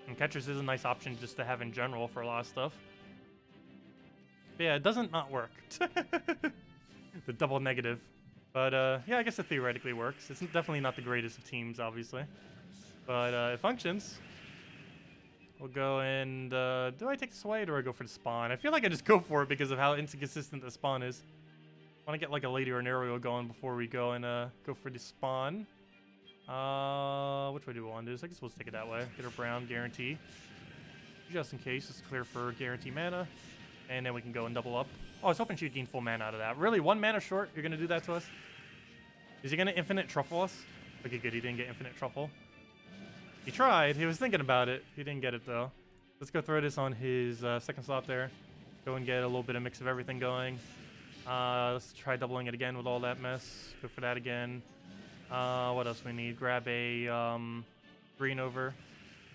And Ketris is a nice option just to have in general for a lot of stuff. But yeah, it doesn't not work. The double negative. But yeah, I guess it theoretically works. It's definitely not the greatest of teams, obviously. But it functions. We'll go and, do I take this away or do I go for the spawn? I feel like I just go for it because of how inconsistent the spawn is. I want to get like a Lady Arnarial going before we go and go for the spawn. Which way do we want to do this? I guess we'll take it that way. Get our brown, guarantee. Just in case, it's clear for guarantee mana. And then we can go and double up. Oh, I was hoping she'd gain full mana out of that. Really? 1 mana short? You're going to do that to us? Is he going to infinite truffle us? Okay, good. He didn't get infinite truffle. He tried. He was thinking about it. He didn't get it, though. Let's go throw this on his second slot there. Go and get a little bit of mix of everything going. Let's try doubling it again with all that mess. Go for that again. What else we need? Grab a green over.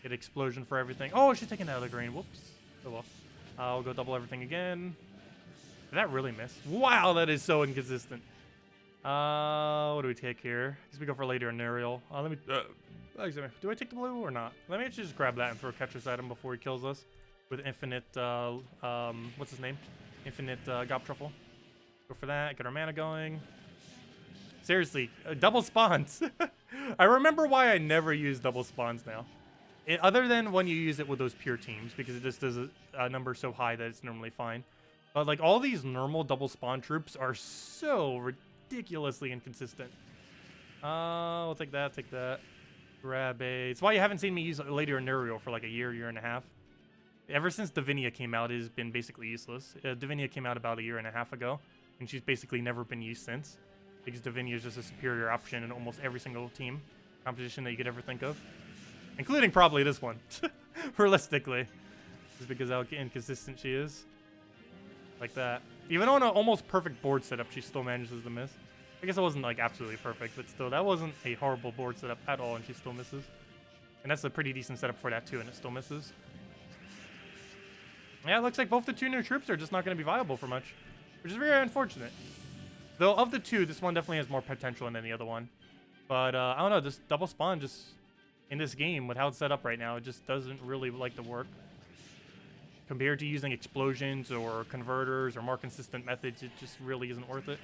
Get explosion for everything. Oh, she's taking out of the green. Whoops. Oh well. I'll go double everything again. Did that really miss? Wow, that is so inconsistent. What do we take here? I guess we go for later in Ariel. Let me. Do I take the blue or not? Let me actually just grab that and throw Catcher's at him before he kills us with infinite. What's his name? Infinite Gob Truffle. Go for that. Get our mana going. Seriously, double spawns. I remember why I never use double spawns now. Other than when you use it with those pure teams, because it just does a number so high that it's normally fine. But like all these normal double spawn troops are so ridiculously inconsistent. We'll take that, take that. Grab a... It's why you haven't seen me use later Neurial for like a year and a half. Ever since Divinia came out, it has been basically useless. Divinia came out about a year and a half ago, and she's basically never been used since. Because Divinia is just a superior option in almost every single team composition that you could ever think of. Including probably this one, realistically. Just because how inconsistent she is. Like that. Even on an almost perfect board setup, she still manages to miss. I guess it wasn't like absolutely perfect, but still, that wasn't a horrible board setup at all, and she still misses. And that's a pretty decent setup for that too, and it still misses. Yeah, it looks like both the two new troops are just not going to be viable for much, which is very unfortunate. Though of the two, this one definitely has more potential than the other one. But I don't know, this double spawn just in this game with how it's set up right now, it just doesn't really like to work. Compared to using explosions or converters or more consistent methods, it just really isn't worth it.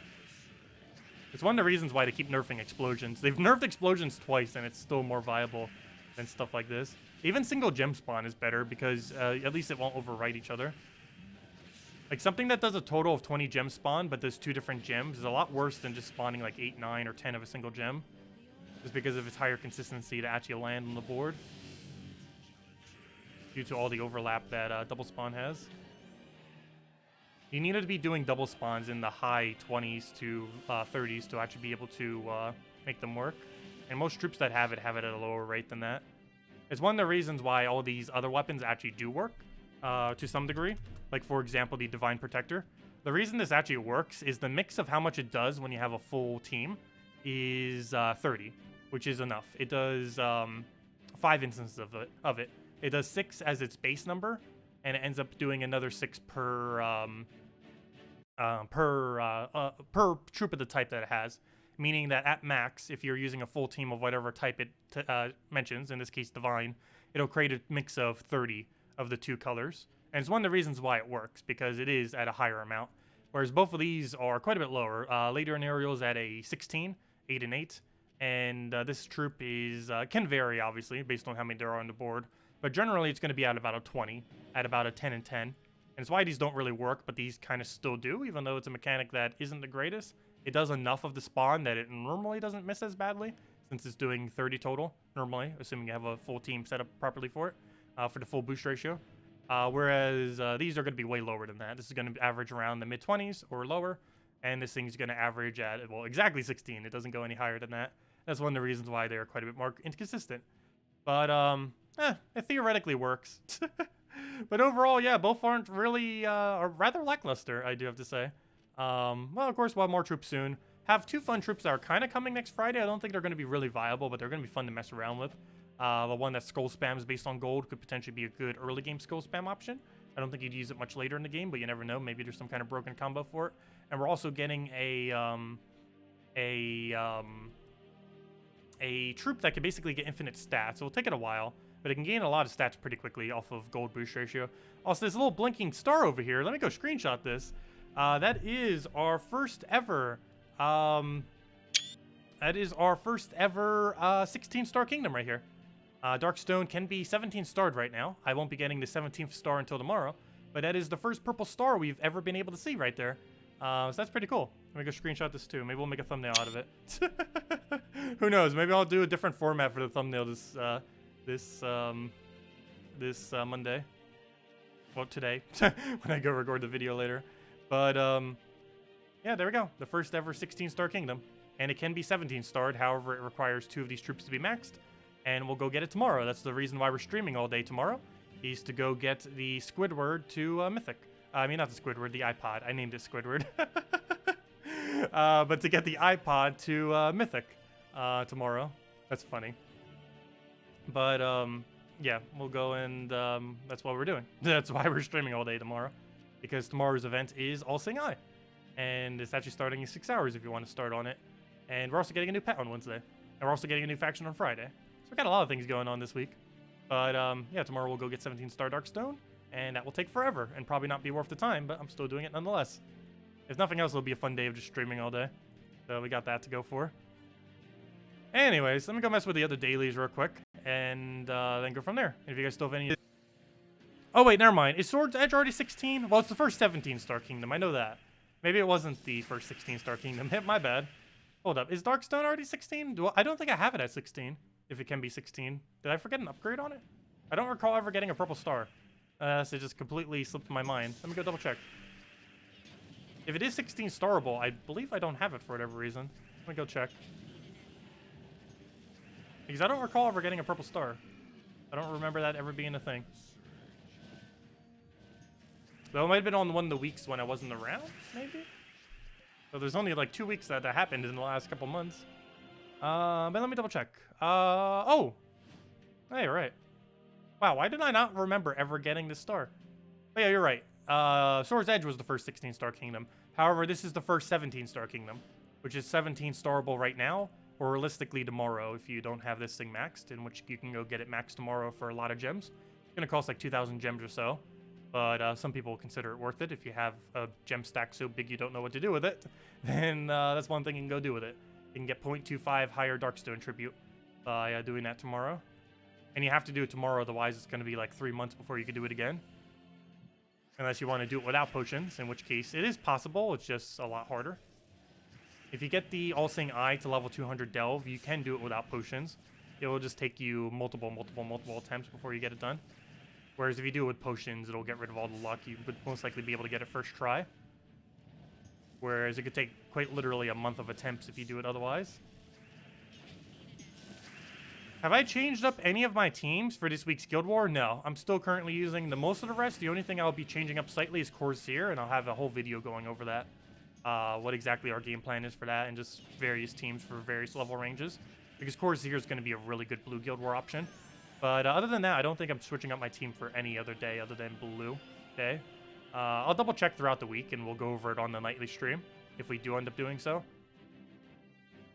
It's one of the reasons why they keep nerfing explosions. They've nerfed explosions twice, and it's still more viable than stuff like this. Even single gem spawn is better because at least it won't overwrite each other. Like something that does a total of 20 gem spawn, but does 2 different gems, is a lot worse than just spawning like 8, 9, or 10 of a single gem. Just because of its higher consistency to actually land on the board. Due to all the overlap that double spawn has. You needed to be doing double spawns in the high 20s to 30s to actually be able to make them work. And most troops that have it at a lower rate than that. It's one of the reasons why all these other weapons actually do work to some degree. Like, for example, the Divine Protector. The reason this actually works is the mix of how much it does when you have a full team is 30, which is enough. It does 5 instances of it. It does 6 as its base number, and it ends up doing another 6 per troop of the type that it has. Meaning that at max, if you're using a full team of whatever type it mentions, in this case Divine, it'll create a mix of 30 of the 2 colors. And it's one of the reasons why it works, because it is at a higher amount. Whereas both of these are quite a bit lower. Later in Ariel is at a 16, 8 and 8. And this troop is can vary, obviously, based on how many there are on the board. But generally, it's going to be at about a 20, at about a 10 and 10. And it's why these don't really work, but these kind of still do, even though it's a mechanic that isn't the greatest. It does enough of the spawn that it normally doesn't miss as badly, since it's doing 30 total, normally, assuming you have a full team set up properly for it, for the full boost ratio. Whereas these are going to be way lower than that. This is going to average around the mid-20s or lower, and this thing's going to average at, well, exactly 16. It doesn't go any higher than that. That's one of the reasons why they're quite a bit more inconsistent. But, it theoretically works. But overall, yeah, both aren't really, are rather lackluster, I do have to say. Well, of course, we'll have more troops soon. Have 2 fun troops that are kind of coming next Friday. I don't think they're going to be really viable, but they're going to be fun to mess around with. The one that skull spams based on gold could potentially be a good early game skull spam option. I don't think you'd use it much later in the game, but you never know. Maybe there's some kind of broken combo for it. And we're also getting a troop that can basically get infinite stats. So it'll take it a while, but it can gain a lot of stats pretty quickly off of gold boost ratio. Also, there's a little blinking star over here. Let me go screenshot this. That is our first ever 16-star kingdom right here. Darkstone can be 17-starred right now. I won't be getting the 17th star until tomorrow, but that is the first purple star we've ever been able to see right there. So that's pretty cool. Let me go screenshot this too. Maybe we'll make a thumbnail out of it. Who knows? Maybe I'll do a different format for the thumbnail this Monday. Well, today, when I go record the video later. But, yeah, there we go. The first ever 16-star kingdom. And it can be 17-starred. However, it requires 2 of these troops to be maxed. And we'll go get it tomorrow. That's the reason why we're streaming all day tomorrow, is to go get the Squidward to Mythic. I mean, not the Squidward, the iPod. I named it Squidward. But to get the iPod to Mythic tomorrow. That's funny. But yeah, we'll go and that's what we're doing. That's why we're streaming all day tomorrow. Because tomorrow's event is All Sing Eye. And it's actually starting in 6 hours if you want to start on it. And we're also getting a new pet on Wednesday. And we're also getting a new faction on Friday. So we got a lot of things going on this week. But yeah, tomorrow we'll go get 17 Star Darkstone. And that will take forever and probably not be worth the time, but I'm still doing it nonetheless. If nothing else, it'll be a fun day of just streaming all day. So we got that to go for. Anyways, let me go mess with the other dailies real quick. And then go from there. If you guys still have any... Oh wait, never mind. Is Sword's Edge already 16? Well, it's the first 17 Star Kingdom. I know that. Maybe it wasn't the first 16 Star Kingdom. My bad. Hold up. Is Darkstone already 16? I don't think I have it at 16. If it can be 16. Did I forget an upgrade on it? I don't recall ever getting a purple star. So it just completely slipped my mind. Let me go double check. If it is 16 starable, I believe I don't have it for whatever reason. Let me go check. Because I don't recall ever getting a purple star. I don't remember that ever being a thing. Though it might have been on one of the weeks when I wasn't around, maybe? So there's only like 2 weeks that happened in the last couple months. But let me double check. Oh! Hey, right. Wow, why did I not remember ever getting this star? Oh yeah, you're right. Sword's Edge was the first 16 Star Kingdom. However, this is the first 17 Star Kingdom, which is 17 starable right now, or realistically tomorrow if you don't have this thing maxed, in which you can go get it maxed tomorrow for a lot of gems. It's gonna cost like 2,000 gems or so, but some people consider it worth it. If you have a gem stack so big you don't know what to do with it, then that's one thing you can go do with it. You can get 0.25 higher Darkstone tribute by doing that tomorrow. And you have to do it tomorrow, otherwise it's going to be like 3 months before you can do it again. Unless you want to do it without potions, in which case it is possible, it's just a lot harder. If you get the All-Seeing Eye to level 200 Delve, you can do it without potions. It will just take you multiple attempts before you get it done. Whereas if you do it with potions, it'll get rid of all the luck. You would most likely be able to get it first try. Whereas it could take quite literally a month of attempts if you do it otherwise. Have I changed up any of my teams for this week's Guild War? No. I'm still currently using the most of the rest. The only thing I'll be changing up slightly is Corsair, and I'll have a whole video going over that. What exactly our game plan is for that, and just various teams for various level ranges. Because Corsair is going to be a really good blue Guild War option. But other than that, I don't think I'm switching up my team for any other day other than blue day. I'll double check throughout the week, and we'll go over it on the nightly stream, if we do end up doing so.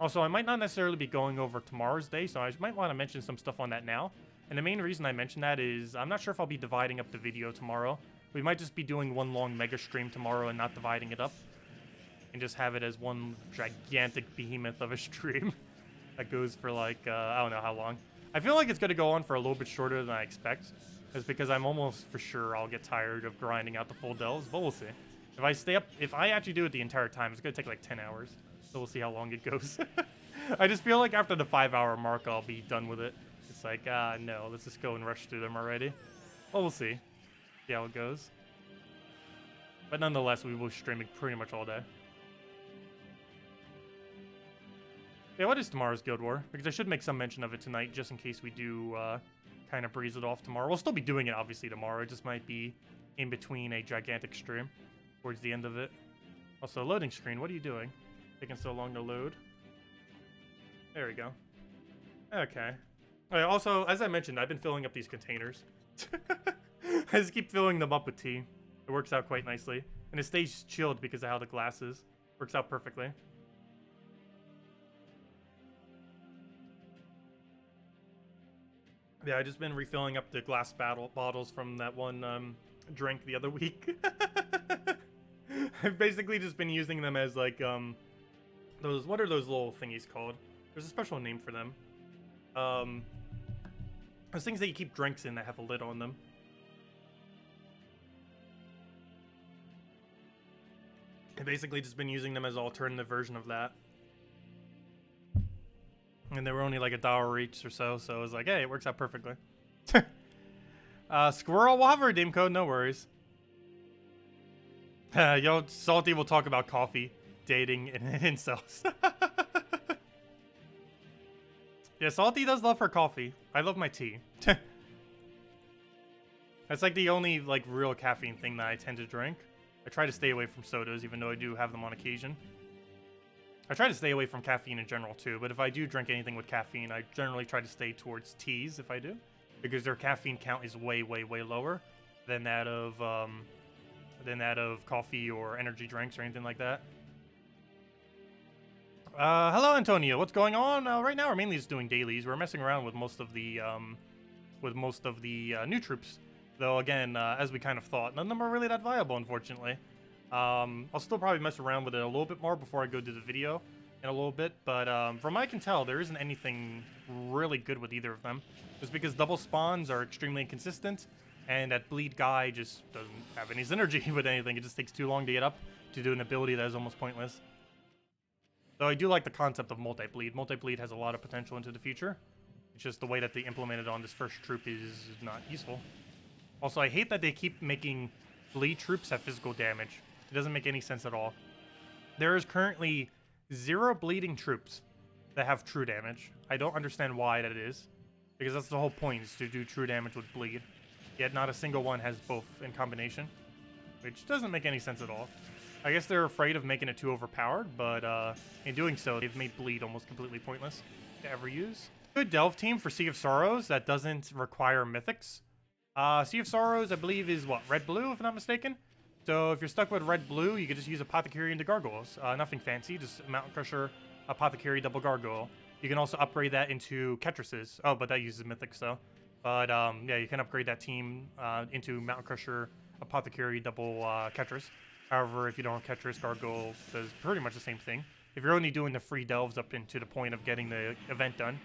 Also, I might not necessarily be going over tomorrow's day, so I might want to mention some stuff on that now. And the main reason I mention that is I'm not sure if I'll be dividing up the video tomorrow. We might just be doing one long mega stream tomorrow and not dividing it up. And just have it as one gigantic behemoth of a stream that goes for like, I don't know how long. I feel like it's going to go on for a little bit shorter than I expect. It's because I'm almost for sure I'll get tired of grinding out the full delves, but we'll see. If I stay up, if I actually do it the entire time, it's going to take like 10 hours. So we'll see how long it goes. I just feel like after the 5-hour mark, I'll be done with it. It's like, no, let's just go and rush through them already. Well, we'll see. See how it goes. But nonetheless, we will be streaming pretty much all day. Yeah, what is tomorrow's Guild War? Because I should make some mention of it tonight, just in case we do kind of breeze it off tomorrow. We'll still be doing it, obviously, tomorrow. It just might be in between a gigantic stream towards the end of it. Also, loading screen, what are you doing? Taking so long to load. There we go. Okay. All right, also, as I mentioned, I've been filling up these containers. I just keep filling them up with tea. It works out quite nicely. And it stays chilled because of how the glass is. Works out perfectly. Yeah, I've just been refilling up the glass bottles from that one drink the other week. I've basically just been using them as like, those, what are those little thingies called? There's a special name for them. Those things that you keep drinks in that have a lid on them. I've basically just been using them as an alternative version of that. And they were only like $1 each or so, so I was like, hey, it works out perfectly. Squirrel, we'll have a redeem code, no worries. Yo, Salty will talk about coffee, dating, and incels. Yeah, Salty does love her coffee. I love my tea. That's like the only like real caffeine thing that I tend to drink. I try to stay away from sodas, even though I do have them on occasion. I try to stay away from caffeine in general too, but if I do drink anything with caffeine, I generally try to stay towards teas if I do, because their caffeine count is way, way, way lower than that of coffee or energy drinks or anything like that. Hello, Antonio. What's going on? Right now, we're mainly just doing dailies. We're messing around with most of the new troops, though. Again, as we kind of thought, none of them are really that viable, unfortunately. I'll still probably mess around with it a little bit more before I go do the video in a little bit, but from what I can tell, there isn't anything really good with either of them. Just because double spawns are extremely inconsistent, and that bleed guy just doesn't have any synergy with anything. It just takes too long to get up to do an ability that is almost pointless. Though I do like the concept of multi-bleed. Multi-bleed has a lot of potential into the future. It's just the way that they implement it on this first troop is not useful. Also, I hate that they keep making bleed troops have physical damage. It doesn't make any sense at all. There is currently 0 bleeding troops that have true damage. I don't understand why that is, because that's the whole point, is to do true damage with bleed. Yet not a single one has both in combination, which doesn't make any sense at all. I guess they're afraid of making it too overpowered, but in doing so, they've made bleed almost completely pointless to ever use. Good delve team for Sea of Sorrows that doesn't require mythics. Sea of Sorrows, I believe, is what, red-blue, if I'm not mistaken? So if you're stuck with red-blue, you could just use Apothecary into Gargoyles. Nothing fancy, just Mountain Crusher, Apothecary, double Gargoyle. You can also upgrade that into Ketruses. Oh, but that uses mythics, though. But yeah, you can upgrade that team into Mountain Crusher, Apothecary, double Ketrus. However, if you don't have Ketrus, Gargoyle does pretty much the same thing. If you're only doing the free delves up into the point of getting the event done,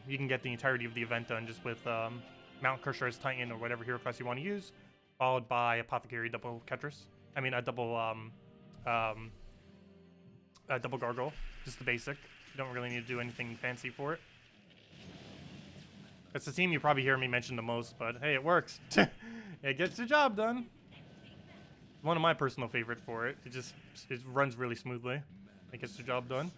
you can get the entirety of the event done just with Mountain Crusher as Titan or whatever hero class you want to use, followed by Apothecary, double Ketrus. I mean, a double Gargoyle, just the basic. You don't really need to do anything fancy for it. That's the team you probably hear me mention the most, but hey, it works. It gets the job done. One of my personal favorite for it. It runs really smoothly. It gets the job done.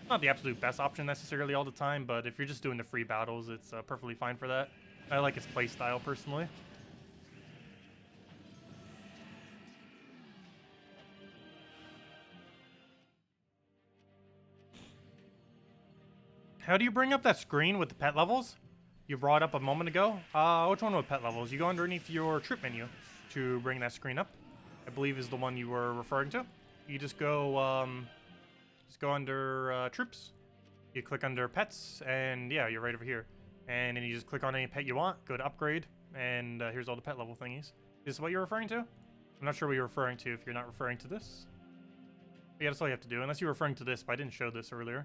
Not the absolute best option necessarily all the time, but if you're just doing the free battles, it's perfectly fine for that. I like its playstyle personally. How do you bring up that screen with the pet levels you brought up a moment ago? Which one with pet levels? You go underneath your troop menu to bring that screen up. I believe is the one you were referring to. You just go under troops. You click under pets, and yeah, you're right over here. And then you just click on any pet you want, go to upgrade, and here's all the pet level thingies. Is this what you're referring to? I'm not sure what you're referring to if you're not referring to this. But yeah, that's all you have to do, unless you're referring to this, but I didn't show this earlier.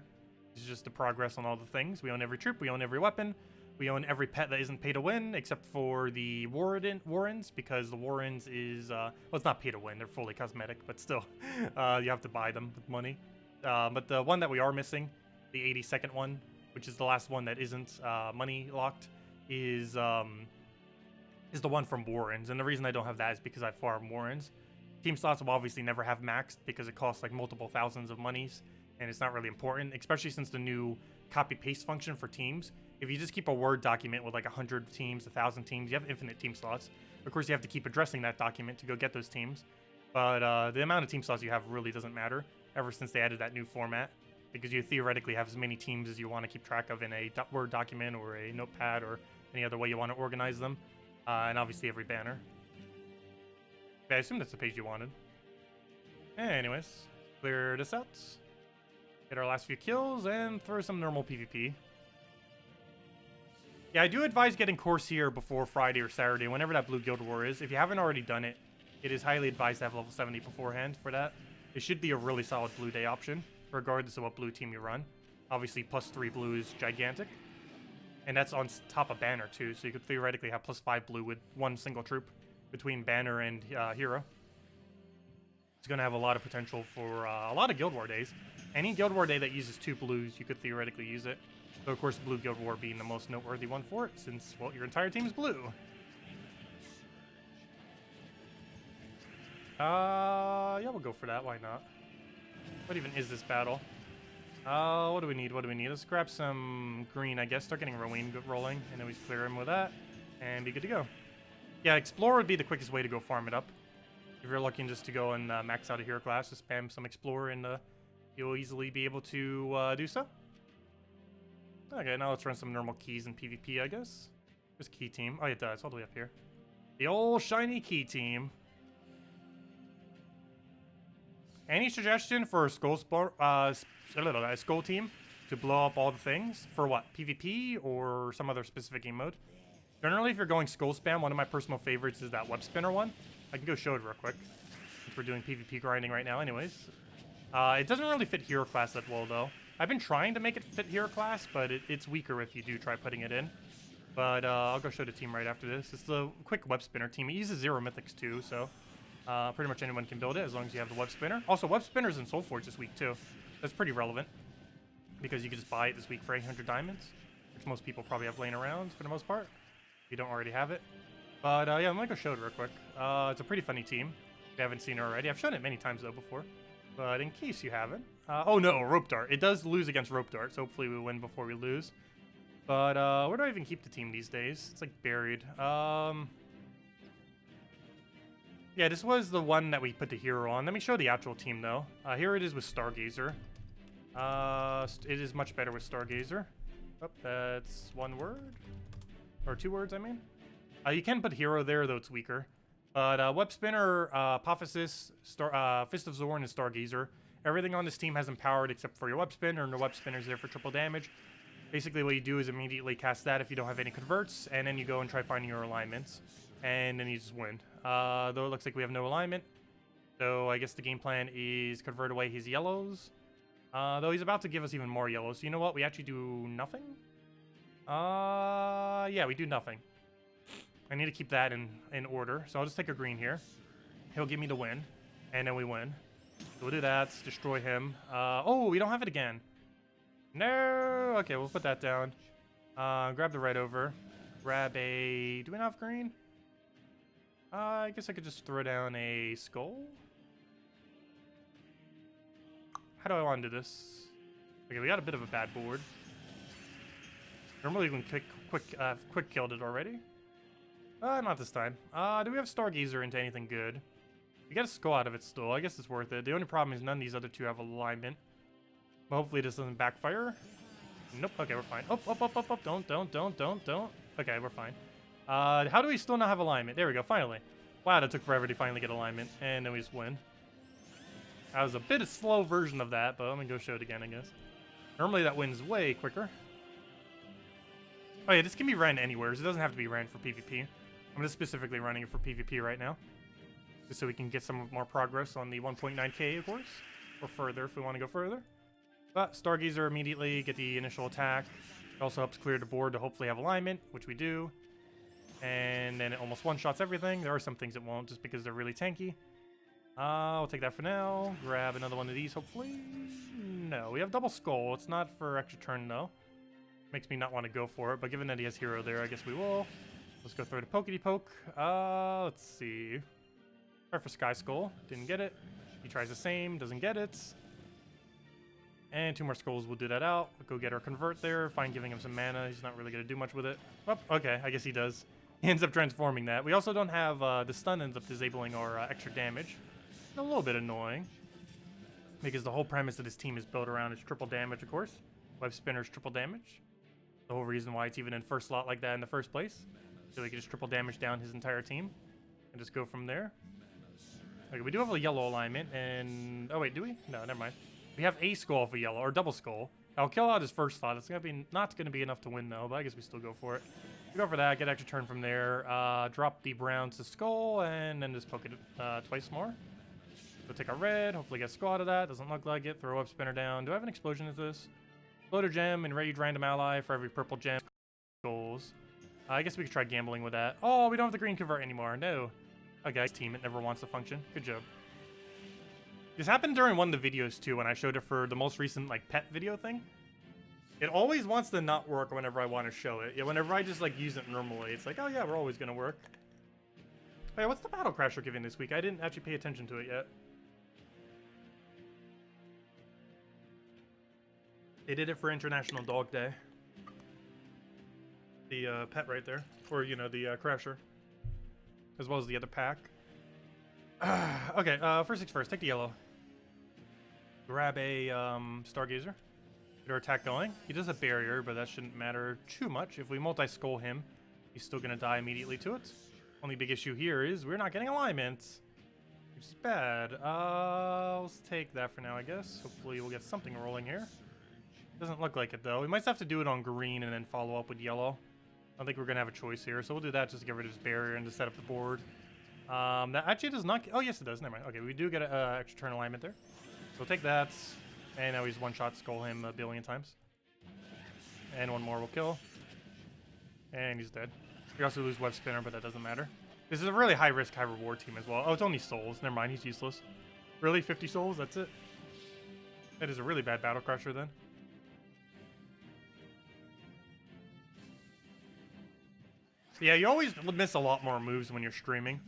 This is just the progress on all the things. We own every troop, we own every weapon, we own every pet that isn't pay to win, except for the Warrens, because the Warrens is, well, it's not pay to win, they're fully cosmetic, but still, you have to buy them with money. But the one that we are missing, the 82nd one, which is the last one that isn't money locked, is the one from Warrens. And the reason I don't have that is because I farm Warrens. Team slots will obviously never have maxed because it costs like multiple thousands of monies, and it's not really important, especially since the new copy-paste function for teams. If you just keep a Word document with like 100 teams, 1,000 teams, you have infinite team slots. Of course, you have to keep addressing that document to go get those teams. But the amount of team slots you have really doesn't matter ever since they added that new format, because you theoretically have as many teams as you want to keep track of in a Word document or a notepad or any other way you want to organize them. And obviously every banner. But I assume that's the page you wanted. Anyways, clear this out. Get our last few kills and throw some normal PvP. Yeah, I do advise getting Corsair before Friday or Saturday, whenever that Blue Guild War is. If you haven't already done it, it is highly advised to have level 70 beforehand for that. It should be a really solid blue day option, regardless of what blue team you run. Obviously, +3 blue is gigantic. And that's on top of banner, too, so you could theoretically have +5 blue with one single troop between banner and hero. It's going to have a lot of potential for a lot of Guild War days. Any Guild War day that uses 2 blues, you could theoretically use it. So, of course, Blue Guild War being the most noteworthy one for it, since, well, your entire team's blue. Yeah, we'll go for that. Why not? What even is this battle? What do we need? What do we need? Let's grab some green, I guess. Start getting Rowan rolling, and then we clear him with that, and be good to go. Yeah, Explorer would be the quickest way to go farm it up. If you're looking just to go and max out a hero class, just spam some Explorer and you'll easily be able to do so. Okay, now let's run some normal keys in PvP, I guess. There's key team. Oh, it does, all the way up here. The old shiny key team. Any suggestion for a skull team to blow up all the things? For what? PvP or some other specific game mode? Generally, if you're going skull spam, one of my personal favorites is that web spinner one. I can go show it real quick, since we're doing PvP grinding right now anyways. It doesn't really fit hero class that well, though. I've been trying to make it fit hero class, but it's weaker if you do try putting it in. But I'll go show the team right after this. It's the quick web spinner team. It uses 0 mythics too, so pretty much anyone can build it as long as you have the web spinner. Also, web spinners in Soulforge this week too. That's pretty relevant because you can just buy it this week for 800 diamonds, which most people probably have laying around for the most part if you don't already have it. But yeah, I'm gonna go show it real quick. It's a pretty funny team. If you haven't seen it already, I've shown it many times though before. But in case you haven't, oh no, rope dart. It does lose against rope dart, so hopefully we win before we lose. But where do I even keep the team these days? It's like buried. Yeah, this was the one that we put the hero on. Let me show the actual team though. Here it is with Stargazer. It is much better with Stargazer. Oh, that's one word. Or 2 words, I mean. You can put hero there, though it's weaker. But web spinner, Apophysis, Fist of Zorn, and Stargazer. Everything on this team has empowered except for your web spinner, and the web spinner is there for triple damage. Basically, what you do is immediately cast that if you don't have any converts, and then you go and try finding your alignments, and then you just win. Though it looks like we have no alignment, so I guess the game plan is convert away his yellows. Though he's about to give us even more yellows. So you know what? We actually do nothing? Yeah, we do nothing. I need to keep that in order, so I'll just take a green here. He'll give me the win, and then we win. So we'll do that, destroy him. Oh, we don't have it again. No! Okay, we'll put that down. Grab the red over. Grab a... Do we not have green? I guess I could just throw down a skull. How do I want to do this? Okay, we got a bit of a bad board. Normally we can quick killed it already. Not this time. Do we have Stargazer into anything good? We got a skull out of it still. I guess it's worth it. The only problem is none of these other two have alignment. But hopefully this doesn't backfire. Nope. Okay, we're fine. Oh, up. Don't. Okay, we're fine. How do we still not have alignment? There we go, finally. Wow, that took forever to finally get alignment. And then we just win. That was a bit of slow version of that, but I'm gonna go show it again, I guess. Normally that wins way quicker. Oh yeah, this can be ran anywhere. So it doesn't have to be ran for PvP. I'm just specifically running it for PvP right now. Just so we can get some more progress on the 1.9k, of course. Or further if we want to go further. But Stargazer immediately get the initial attack. It also helps clear the board to hopefully have alignment, which we do. And then it almost one-shots everything. There are some things it won't just because they're really tanky. We'll take that for now. Grab another one of these, hopefully. No, we have double skull. It's not for extra turn, though. Makes me not want to go for it, but given that he has hero there, I guess we will. Let's go throw the pokety-poke. Let's see. Try for Sky Skull. Didn't get it. He tries the same. Doesn't get it. And 2 more skulls will do that out. We'll go get our convert there. Fine giving him some mana. He's not really going to do much with it. Oh, okay. I guess he does. He ends up transforming that. We also don't have the stun ends up disabling our extra damage. A little bit annoying. Because the whole premise of this team is built around is triple damage, of course. Web spinner's triple damage. The whole reason why it's even in first slot like that in the first place. So we can just triple damage down his entire team. And just go from there. Okay, we do have a yellow alignment. And... Oh, wait, do we? No, never mind. We have a skull for yellow, or double skull. I'll kill out his first slot. It's not going to be enough to win, though. But I guess we still go for it. We go for that, get extra turn from there. Drop the browns to skull, and then just poke it twice more. We'll take our red, hopefully get skull out of that. Doesn't look like it. Throw up spinner down. Do I have an explosion into this? Load a gem and raid random ally for every purple gem. Goals. I guess we could try gambling with that. Oh, we don't have the green convert anymore. No. Okay, team, it never wants to function. Good job. This happened during one of the videos, too, when I showed it for the most recent, like, pet video thing. It always wants to not work whenever I want to show it. Yeah, whenever I just, like, use it normally, it's like, oh, yeah, we're always going to work. Hey, what's the Battle Crasher giving this week? I didn't actually pay attention to it yet. They did it for International Dog Day. The pet right there. Or, you know, the Crasher. as well as the other pack. Okay, first things first, take the yellow. Grab a Stargazer. Get our attack going. He does a barrier, but that shouldn't matter too much. If we multi-skull him, he's still going to die immediately to it. Only big issue here is we're not getting alignment, which is bad. Let's take that for now, I guess. Hopefully we'll get something rolling here. Doesn't look like it, though. We might have to do it on green and then follow up with yellow. I don't think we're going to have a choice here, so we'll do that just to get rid of this barrier and to set up the board. That actually does not... Oh, yes, it does. Never mind. Okay, we do get an extra turn alignment there. So we'll take that. And now he's one-shot skull him a billion times. And one more will kill. And he's dead. We also lose web spinner, but that doesn't matter. This is a really high-risk, high-reward team as well. Oh, it's only souls. Never mind, he's useless. Really? 50 souls? That's it? That is a really bad battle crusher then. Yeah, you always miss a lot more moves when you're streaming.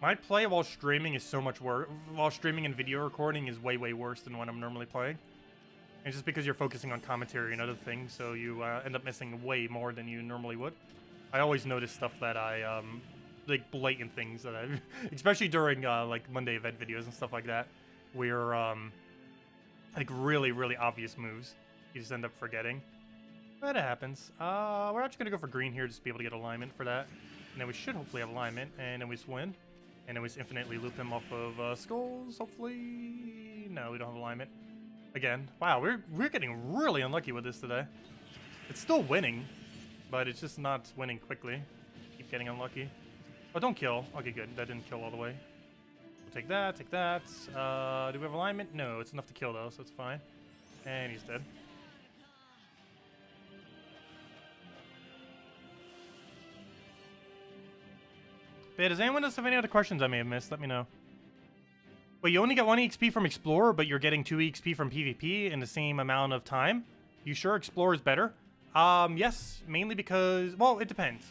My play while streaming is so much worse. While streaming and video recording is way, way worse than when I'm normally playing. And it's just because you're focusing on commentary and other things, so you end up missing way more than you normally would. I always notice stuff that I, like blatant things that I, especially during like Monday event videos and stuff like that, where like really, really obvious moves you just end up forgetting. But it happens. We're actually gonna go for green here just to be able to get alignment for that. And then we should hopefully have alignment, and then we just win. And then we just infinitely loop him off of skulls, hopefully. No, we don't have alignment. Again, wow, we're getting really unlucky with this today. It's still winning, but it's just not winning quickly. Keep getting unlucky. Oh, don't kill. Okay, good. That didn't kill all the way. We'll take that, take that. Do we have alignment? No, it's enough to kill though, so it's fine. And he's dead. But does anyone else have any other questions I may have missed? Let me know. Wait, you only get 1 EXP from Explorer, but you're getting 2 EXP from PvP in the same amount of time? You sure Explorer is better? Yes, mainly because, well, it depends.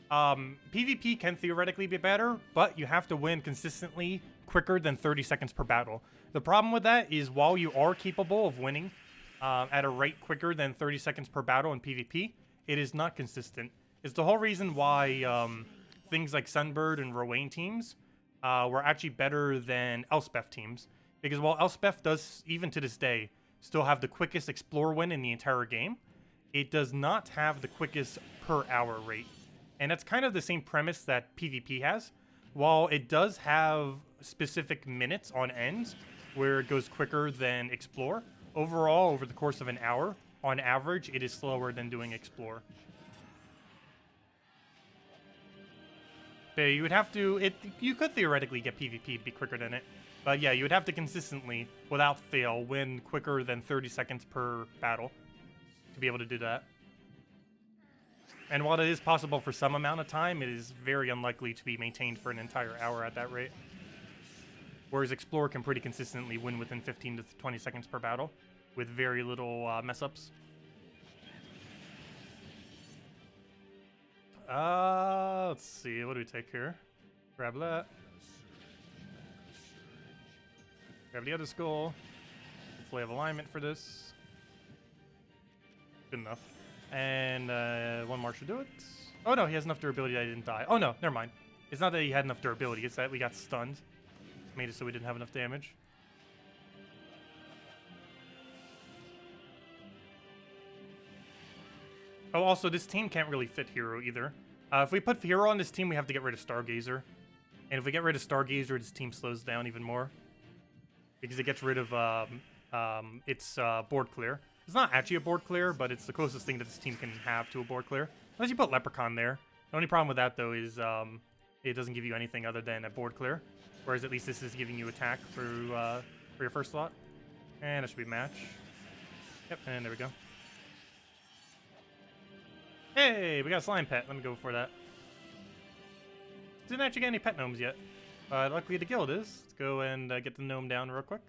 PvP can theoretically be better, but you have to win consistently quicker than 30 seconds per battle. The problem with that is while you are capable of winning at a rate quicker than 30 seconds per battle in PvP, it is not consistent. It's the whole reason why things like Sunbird and Rowan teams were actually better than Elspeth teams. Because while Elspeth does, even to this day, still have the quickest Explorer win in the entire game, it does not have the quickest per hour rate. And that's kind of the same premise that PvP has. While it does have specific minutes on end where it goes quicker than Explore, overall, over the course of an hour, on average, it is slower than doing Explore. But you would have to, you could theoretically get PvP to be quicker than it. But yeah, you would have to consistently, without fail, win quicker than 30 seconds per battle to be able to do that. And while it is possible for some amount of time, it is very unlikely to be maintained for an entire hour at that rate. Whereas Explorer can pretty consistently win within 15 to 20 seconds per battle with very little mess-ups. Let's see, what do we take here? Grab that. Grab the other skull. Hopefully have alignment for this. Good enough. And one more should do it. Oh no, he has enough durability that he didn't die. Oh no, never mind. It's not that he had enough durability, it's that we got stunned. Made it so we didn't have enough damage. Oh, also, this team can't really fit Hero either. If we put Hero on this team, we have to get rid of Stargazer. And if we get rid of Stargazer, this team slows down even more. Because it gets rid of its board clear. It's not actually a board clear, but it's the closest thing that this team can have to a board clear. Unless you put Leprechaun there. The only problem with that, though, is it doesn't give you anything other than a board clear. Whereas at least this is giving you attack through for your first slot. And it should be match. Yep, and there we go. Hey, we got a slime pet. Let me go for that. Didn't actually get any pet gnomes yet. Luckily the guild is. Let's go and get the gnome down real quick.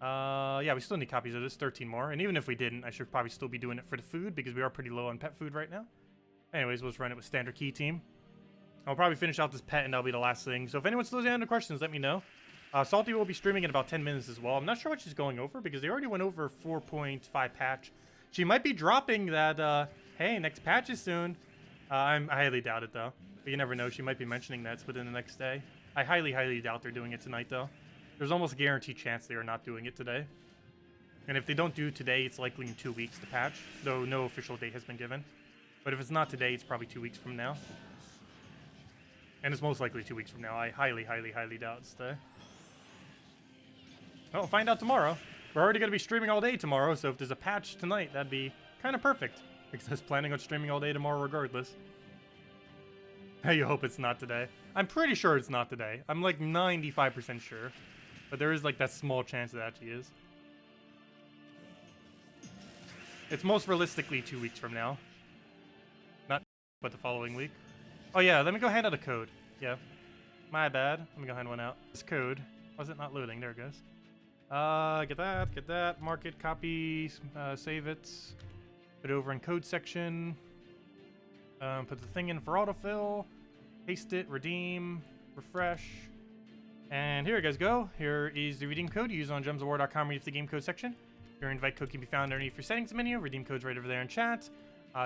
Yeah, we still need copies of this. 13 more. And even if we didn't, I should probably still be doing it for the food because we are pretty low on pet food right now. Anyways, let's run it with standard key team. I'll probably finish out this pet and that'll be the last thing. So if anyone still has any other questions, let me know. Salty will be streaming in about 10 minutes as well. I'm not sure what she's going over because they already went over 4.5 patch. She might be dropping that, hey, next patch is soon. I highly doubt it though. But you never know, she might be mentioning that within the next day. I highly, highly doubt they're doing it tonight, though. There's almost a guaranteed chance they are not doing it today. And if they don't do today, it's likely in 2 weeks to patch, though no official date has been given. But if it's not today, it's probably 2 weeks from now. And it's most likely 2 weeks from now. I highly, highly, highly doubt it's today. Well, we'll find out tomorrow. We're already going to be streaming all day tomorrow, so if there's a patch tonight, that'd be kind of perfect. Because I was planning on streaming all day tomorrow regardless. I hope it's not today. I'm pretty sure it's not today. I'm like 95% sure. But there is like that small chance it actually is. It's most realistically 2 weeks from now. Not but the following week. Oh yeah, let me go hand out a code. Yeah. My bad. Let me go hand one out. This code. Why is it not loading? There it goes. Get that. Mark it, copy, save it. Put it over in code section. Put the thing in for autofill. Paste it, redeem, refresh. And here you guys go. Here is the redeem code. Use on gemsofwar.com. Read the game code section. Your invite code can be found underneath your settings menu. Redeem code's right over there in chat.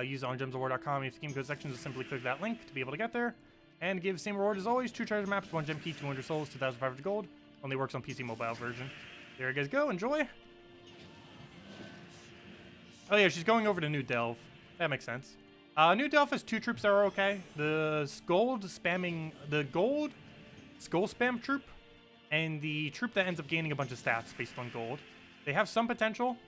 Use on gemsofwar.com. Read the game code section. Just simply click that link to be able to get there. And give the same reward as always. 2 treasure maps, 1 gem key, 200 souls, 2,500 gold. Only works on PC mobile version. There you guys go. Enjoy. Oh yeah, she's going over to New Delve. That makes sense. New Delve has 2 troops that are okay. The gold skull spam troop, and the troop that ends up gaining a bunch of stats based on gold. They have some potential.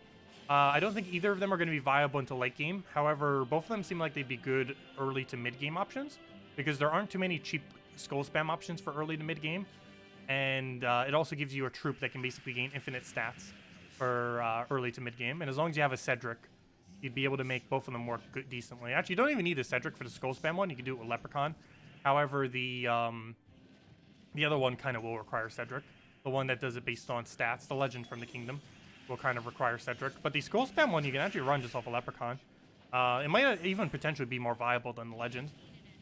I don't think either of them are going to be viable until late game. However, both of them seem like they'd be good early to mid game options because there aren't too many cheap skull spam options for early to mid game. And it also gives you a troop that can basically gain infinite stats for early to mid game. And as long as you have a Cedric, you'd be able to make both of them work decently. Actually, you don't even need the Cedric for the skull spam one. You can do it with Leprechaun. However, the other one kind of will require Cedric. The one that does it based on stats, the Legend from the Kingdom, will kind of require Cedric. But the skull spam one, you can actually run just off a Leprechaun. It might even potentially be more viable than the Legend,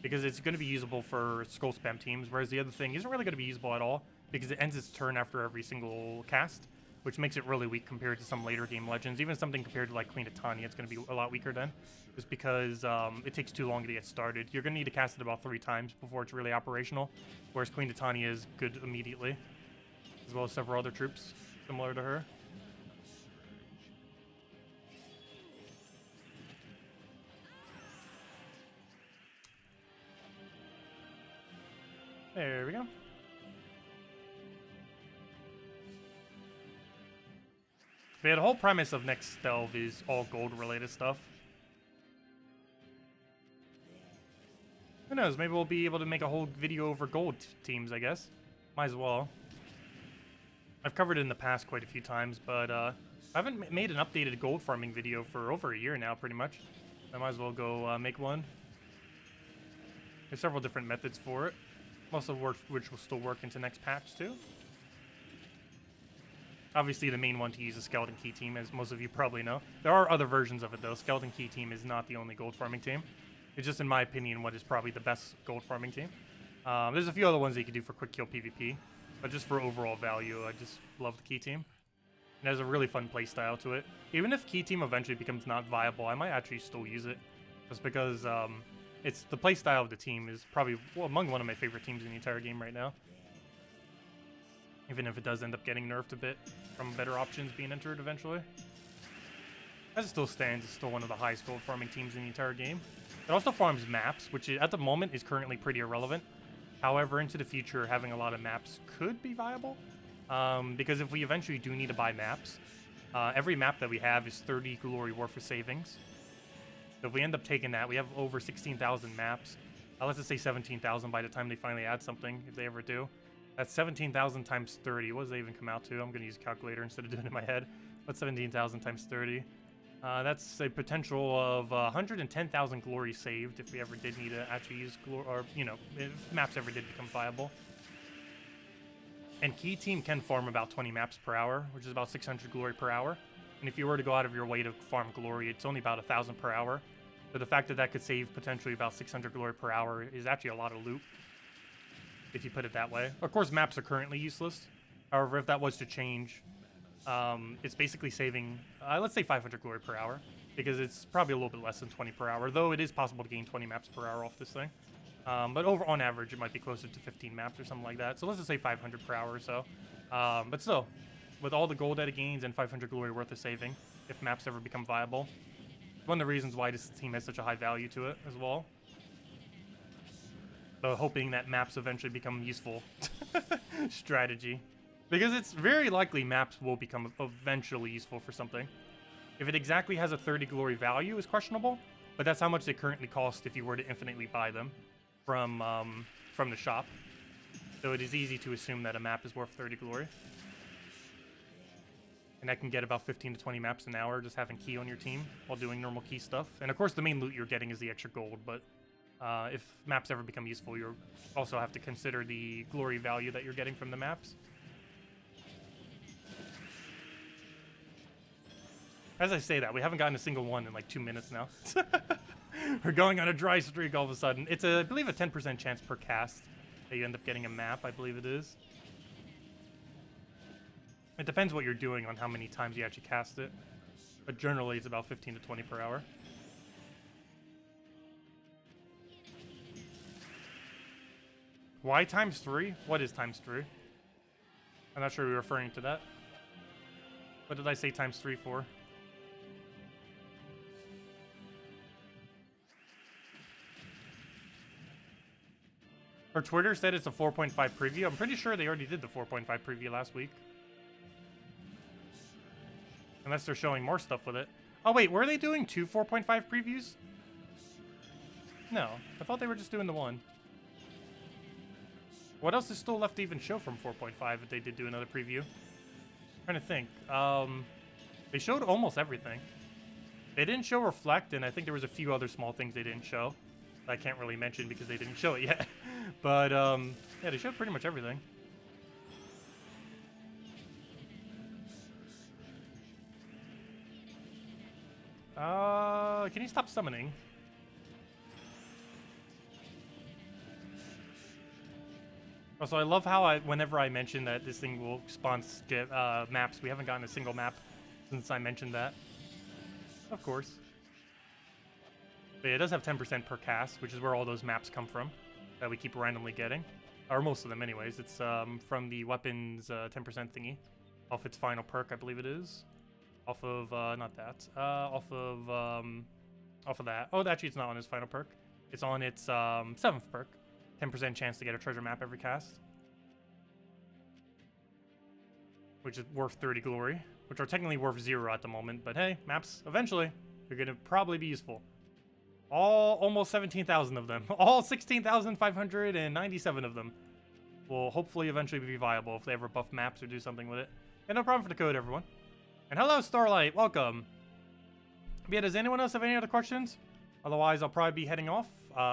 because it's going to be usable for skull spam teams, whereas the other thing isn't really going to be usable at all, because it ends its turn after every single cast, which makes it really weak compared to some later game Legends. Even something compared to like Queen of Tanya, it's going to be a lot weaker then, just because it takes too long to get started. You're going to need to cast it about 3 times before it's really operational, whereas Queen of Tanya is good immediately, as well as several other troops similar to her. There we go. Yeah, the whole premise of next delve is all gold related stuff. Who knows, maybe we'll be able to make a whole video over gold teams, I guess. Might as well. I've covered it in the past quite a few times, but I haven't made an updated gold farming video for over a year now, pretty much. I might as well go make one. There's several different methods for it. Most of which will still work into next patch too. Obviously, the main one to use is Skeleton Key Team, as most of you probably know. There are other versions of it though. Skeleton Key Team is not the only gold farming team. It's just, in my opinion, what is probably the best gold farming team. There's a few other ones that you can do for quick kill PvP, but just for overall value, I just love the Key Team. It has a really fun playstyle to it. Even if Key Team eventually becomes not viable, I might actually still use it, just because it's the playstyle of the team is probably among one of my favorite teams in the entire game right now. Even if it does end up getting nerfed a bit from better options being entered eventually. As it still stands, it's still one of the highest gold farming teams in the entire game. It also farms maps, which at the moment is currently pretty irrelevant. However, into the future, having a lot of maps could be viable. Because if we eventually do need to buy maps, every map that we have is 30 glory worth of savings. So if we end up taking that, we have over 16,000 maps. Let's just say 17,000 by the time they finally add something, if they ever do. That's 17,000 times 30. What does that even come out to? I'm going to use a calculator instead of doing it in my head. What's 17,000 times 30? That's a potential of 110,000 glory saved if we ever did need to actually use glory, or, you know, if maps ever did become viable. And Key Team can farm about 20 maps per hour, which is about 600 glory per hour. And if you were to go out of your way to farm glory, it's only about 1,000 per hour. So the fact that that could save potentially about 600 glory per hour is actually a lot of loot, if you put it that way. Of course, maps are currently useless. However, if that was to change, it's basically saving, let's say 500 glory per hour, because it's probably a little bit less than 20 per hour, though it is possible to gain 20 maps per hour off this thing. But on average, it might be closer to 15 maps or something like that. So let's just say 500 per hour or so. But still, with all the gold edit gains and 500 glory worth of saving, if maps ever become viable. One of the reasons why this team has such a high value to it as well. So hoping that maps eventually become useful strategy. Because it's very likely maps will become eventually useful for something. If it exactly has a 30 glory value is questionable, but that's how much they currently cost if you were to infinitely buy them from the shop. So it is easy to assume that a map is worth 30 glory. And that can get about 15 to 20 maps an hour just having key on your team while doing normal key stuff. And of course the main loot you're getting is the extra gold, but if maps ever become useful, you also have to consider the glory value that you're getting from the maps. As I say that, we haven't gotten a single one in like 2 minutes now. We're going on a dry streak all of a sudden. It's, I believe, a 10% chance per cast that you end up getting a map, I believe it is. It depends what you're doing on how many times you actually cast it. But generally, it's about 15 to 20 per hour. Why times 3? What is times 3? I'm not sure you're referring to that. What did I say times 3 for? Or Twitter said it's a 4.5 preview. I'm pretty sure they already did the 4.5 preview last week. Unless they're showing more stuff with it. Oh wait, were they doing 2 4.5 previews? No, I thought they were just doing the one. What else is still left to even show from 4.5 if they did do another preview? I'm trying to think. They showed almost everything. They didn't show Reflect, and I think there was a few other small things they didn't show. I can't really mention because they didn't show it yet. But, yeah, they showed pretty much everything. Can you stop summoning? Also, I love how whenever I mention that this thing will spawn maps, we haven't gotten a single map since I mentioned that. Of course. But yeah, it does have 10% per cast, which is where all those maps come from that we keep randomly getting. Or most of them anyways. It's from the weapons 10% thingy. Off its final perk, I believe it is. Off of, not that. Off of that. Oh, actually it's not on its final perk. It's on its 7th perk. 10% chance to get a treasure map every cast. Which is worth 30 glory. Which are technically worth 0 at the moment. But hey, maps, eventually, they're going to probably be useful. Almost 17,000 of them. All 16,597 of them will hopefully eventually be viable if they ever buff maps or do something with it. And no problem for the code, everyone. And hello, Starlight. Welcome. But yeah, does anyone else have any other questions? Otherwise, I'll probably be heading off.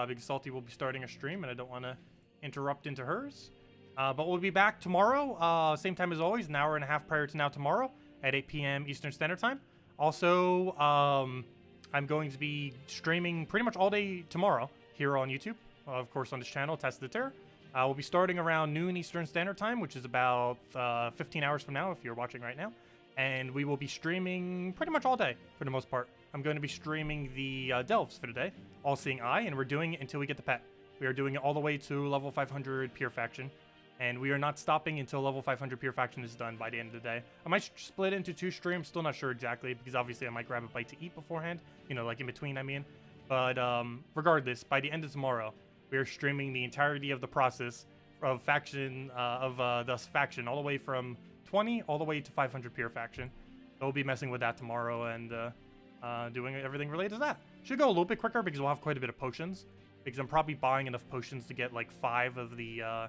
Because Salty will be starting a stream, and I don't want to interrupt into hers. But we'll be back tomorrow, same time as always, an hour and a half prior to now tomorrow at 8 p.m. Eastern Standard Time. Also, I'm going to be streaming pretty much all day tomorrow here on YouTube. Of course, on this channel, Tacet. We'll be starting around noon Eastern Standard Time, which is about 15 hours from now if you're watching right now. And we will be streaming pretty much all day for the most part. I'm going to be streaming the Delves for today, All Seeing Eye, and we're doing it until we get the pet. We are doing it all the way to level 500 Pure Faction, and we are not stopping until level 500 Pure Faction is done by the end of the day. I might split it into 2 streams, still not sure exactly, because obviously I might grab a bite to eat beforehand, you know, like in between, I mean. But regardless, by the end of tomorrow, we are streaming the entirety of the process of faction, thus faction, all the way from 20 all the way to 500 Pure Faction. So we'll be messing with that tomorrow and doing everything related to that. Should go a little bit quicker because we'll have quite a bit of potions. Because I'm probably buying enough potions to get like 5 of the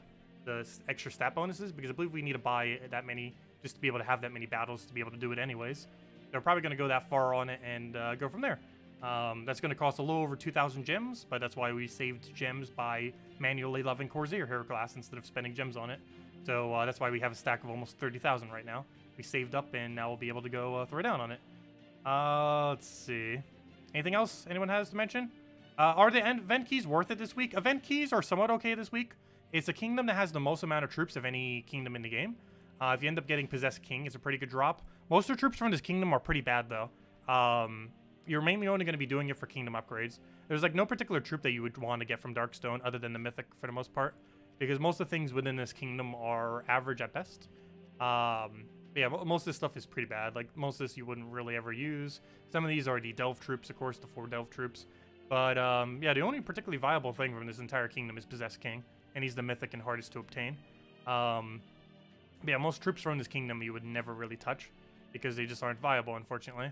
extra stat bonuses. Because I believe we need to buy that many just to be able to have that many battles to be able to do it anyways. They're probably going to go that far on it and go from there. That's going to cost a little over 2,000 gems, but that's why we saved gems by manually leveling Corsair Hero Class instead of spending gems on it. So that's why we have a stack of almost 30,000 right now. We saved up and now we'll be able to go throw down on it. Let's see. Anything else anyone has to mention? Are the event keys worth it this week? Event keys are somewhat okay this week. It's a kingdom that has the most amount of troops of any kingdom in the game. If you end up getting Possessed King, it's a pretty good drop. Most of the troops from this kingdom are pretty bad, though. You're mainly only going to be doing it for kingdom upgrades. There's like no particular troop that you would want to get from Darkstone other than the Mythic for the most part, because most of the things within this kingdom are average at best. Yeah, most of this stuff is pretty bad. Like, most of this you wouldn't really ever use. Some of these are the Delve troops, of course, the 4 Delve troops. But, yeah, the only particularly viable thing from this entire kingdom is Possessed King, and he's the mythic and hardest to obtain. Yeah, most troops from this kingdom you would never really touch, because they just aren't viable, unfortunately.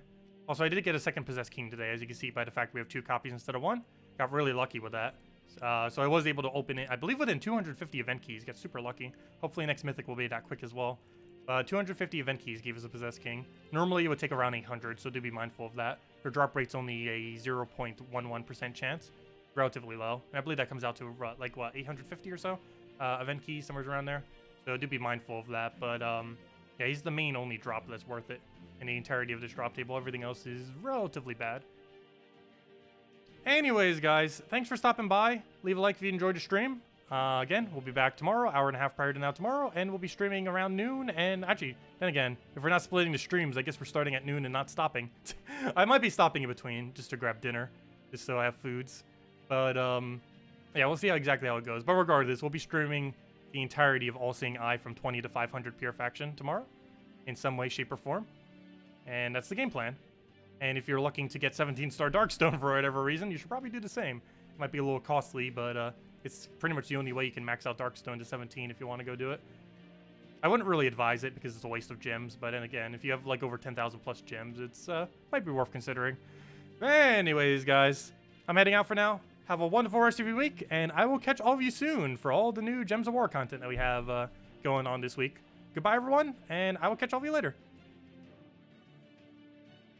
Also, I did get a second Possessed King today, as you can see by the fact we have 2 copies instead of 1. Got really lucky with that. So I was able to open it, I believe, within 250 event keys. Got super lucky. Hopefully next mythic will be that quick as well. 250 event keys gave us a Possessed King. Normally it would take around 800, so do be mindful of that. Her drop rate's only a 0.11% chance. Relatively low. And I believe that comes out to, like, what, 850 or so? Event keys, somewhere around there. So do be mindful of that. But, yeah, he's the main only drop that's worth it in the entirety of this drop table. Everything else is relatively bad. Anyways, guys, thanks for stopping by. Leave a like if you enjoyed the stream. Again, we'll be back tomorrow, hour and a half prior to now tomorrow, and we'll be streaming around noon. And actually, then again, if we're not splitting the streams, I guess we're starting at noon and not stopping. I might be stopping in between just to grab dinner, just so I have foods. But, yeah, we'll see exactly how it goes. But regardless, we'll be streaming the entirety of All Seeing Eye from 20 to 500 Pure Faction tomorrow, in some way, shape, or form. And that's the game plan. And if you're looking to get 17-star Darkstone for whatever reason, you should probably do the same. It might be a little costly, but it's pretty much the only way you can max out Darkstone to 17 if you want to go do it. I wouldn't really advise it because it's a waste of gems, but then again, if you have like over 10,000 plus gems, it's might be worth considering. Anyways, guys, I'm heading out for now. Have a wonderful rest of your week, and I will catch all of you soon for all the new Gems of War content that we have going on this week. Goodbye, everyone, and I will catch all of you later.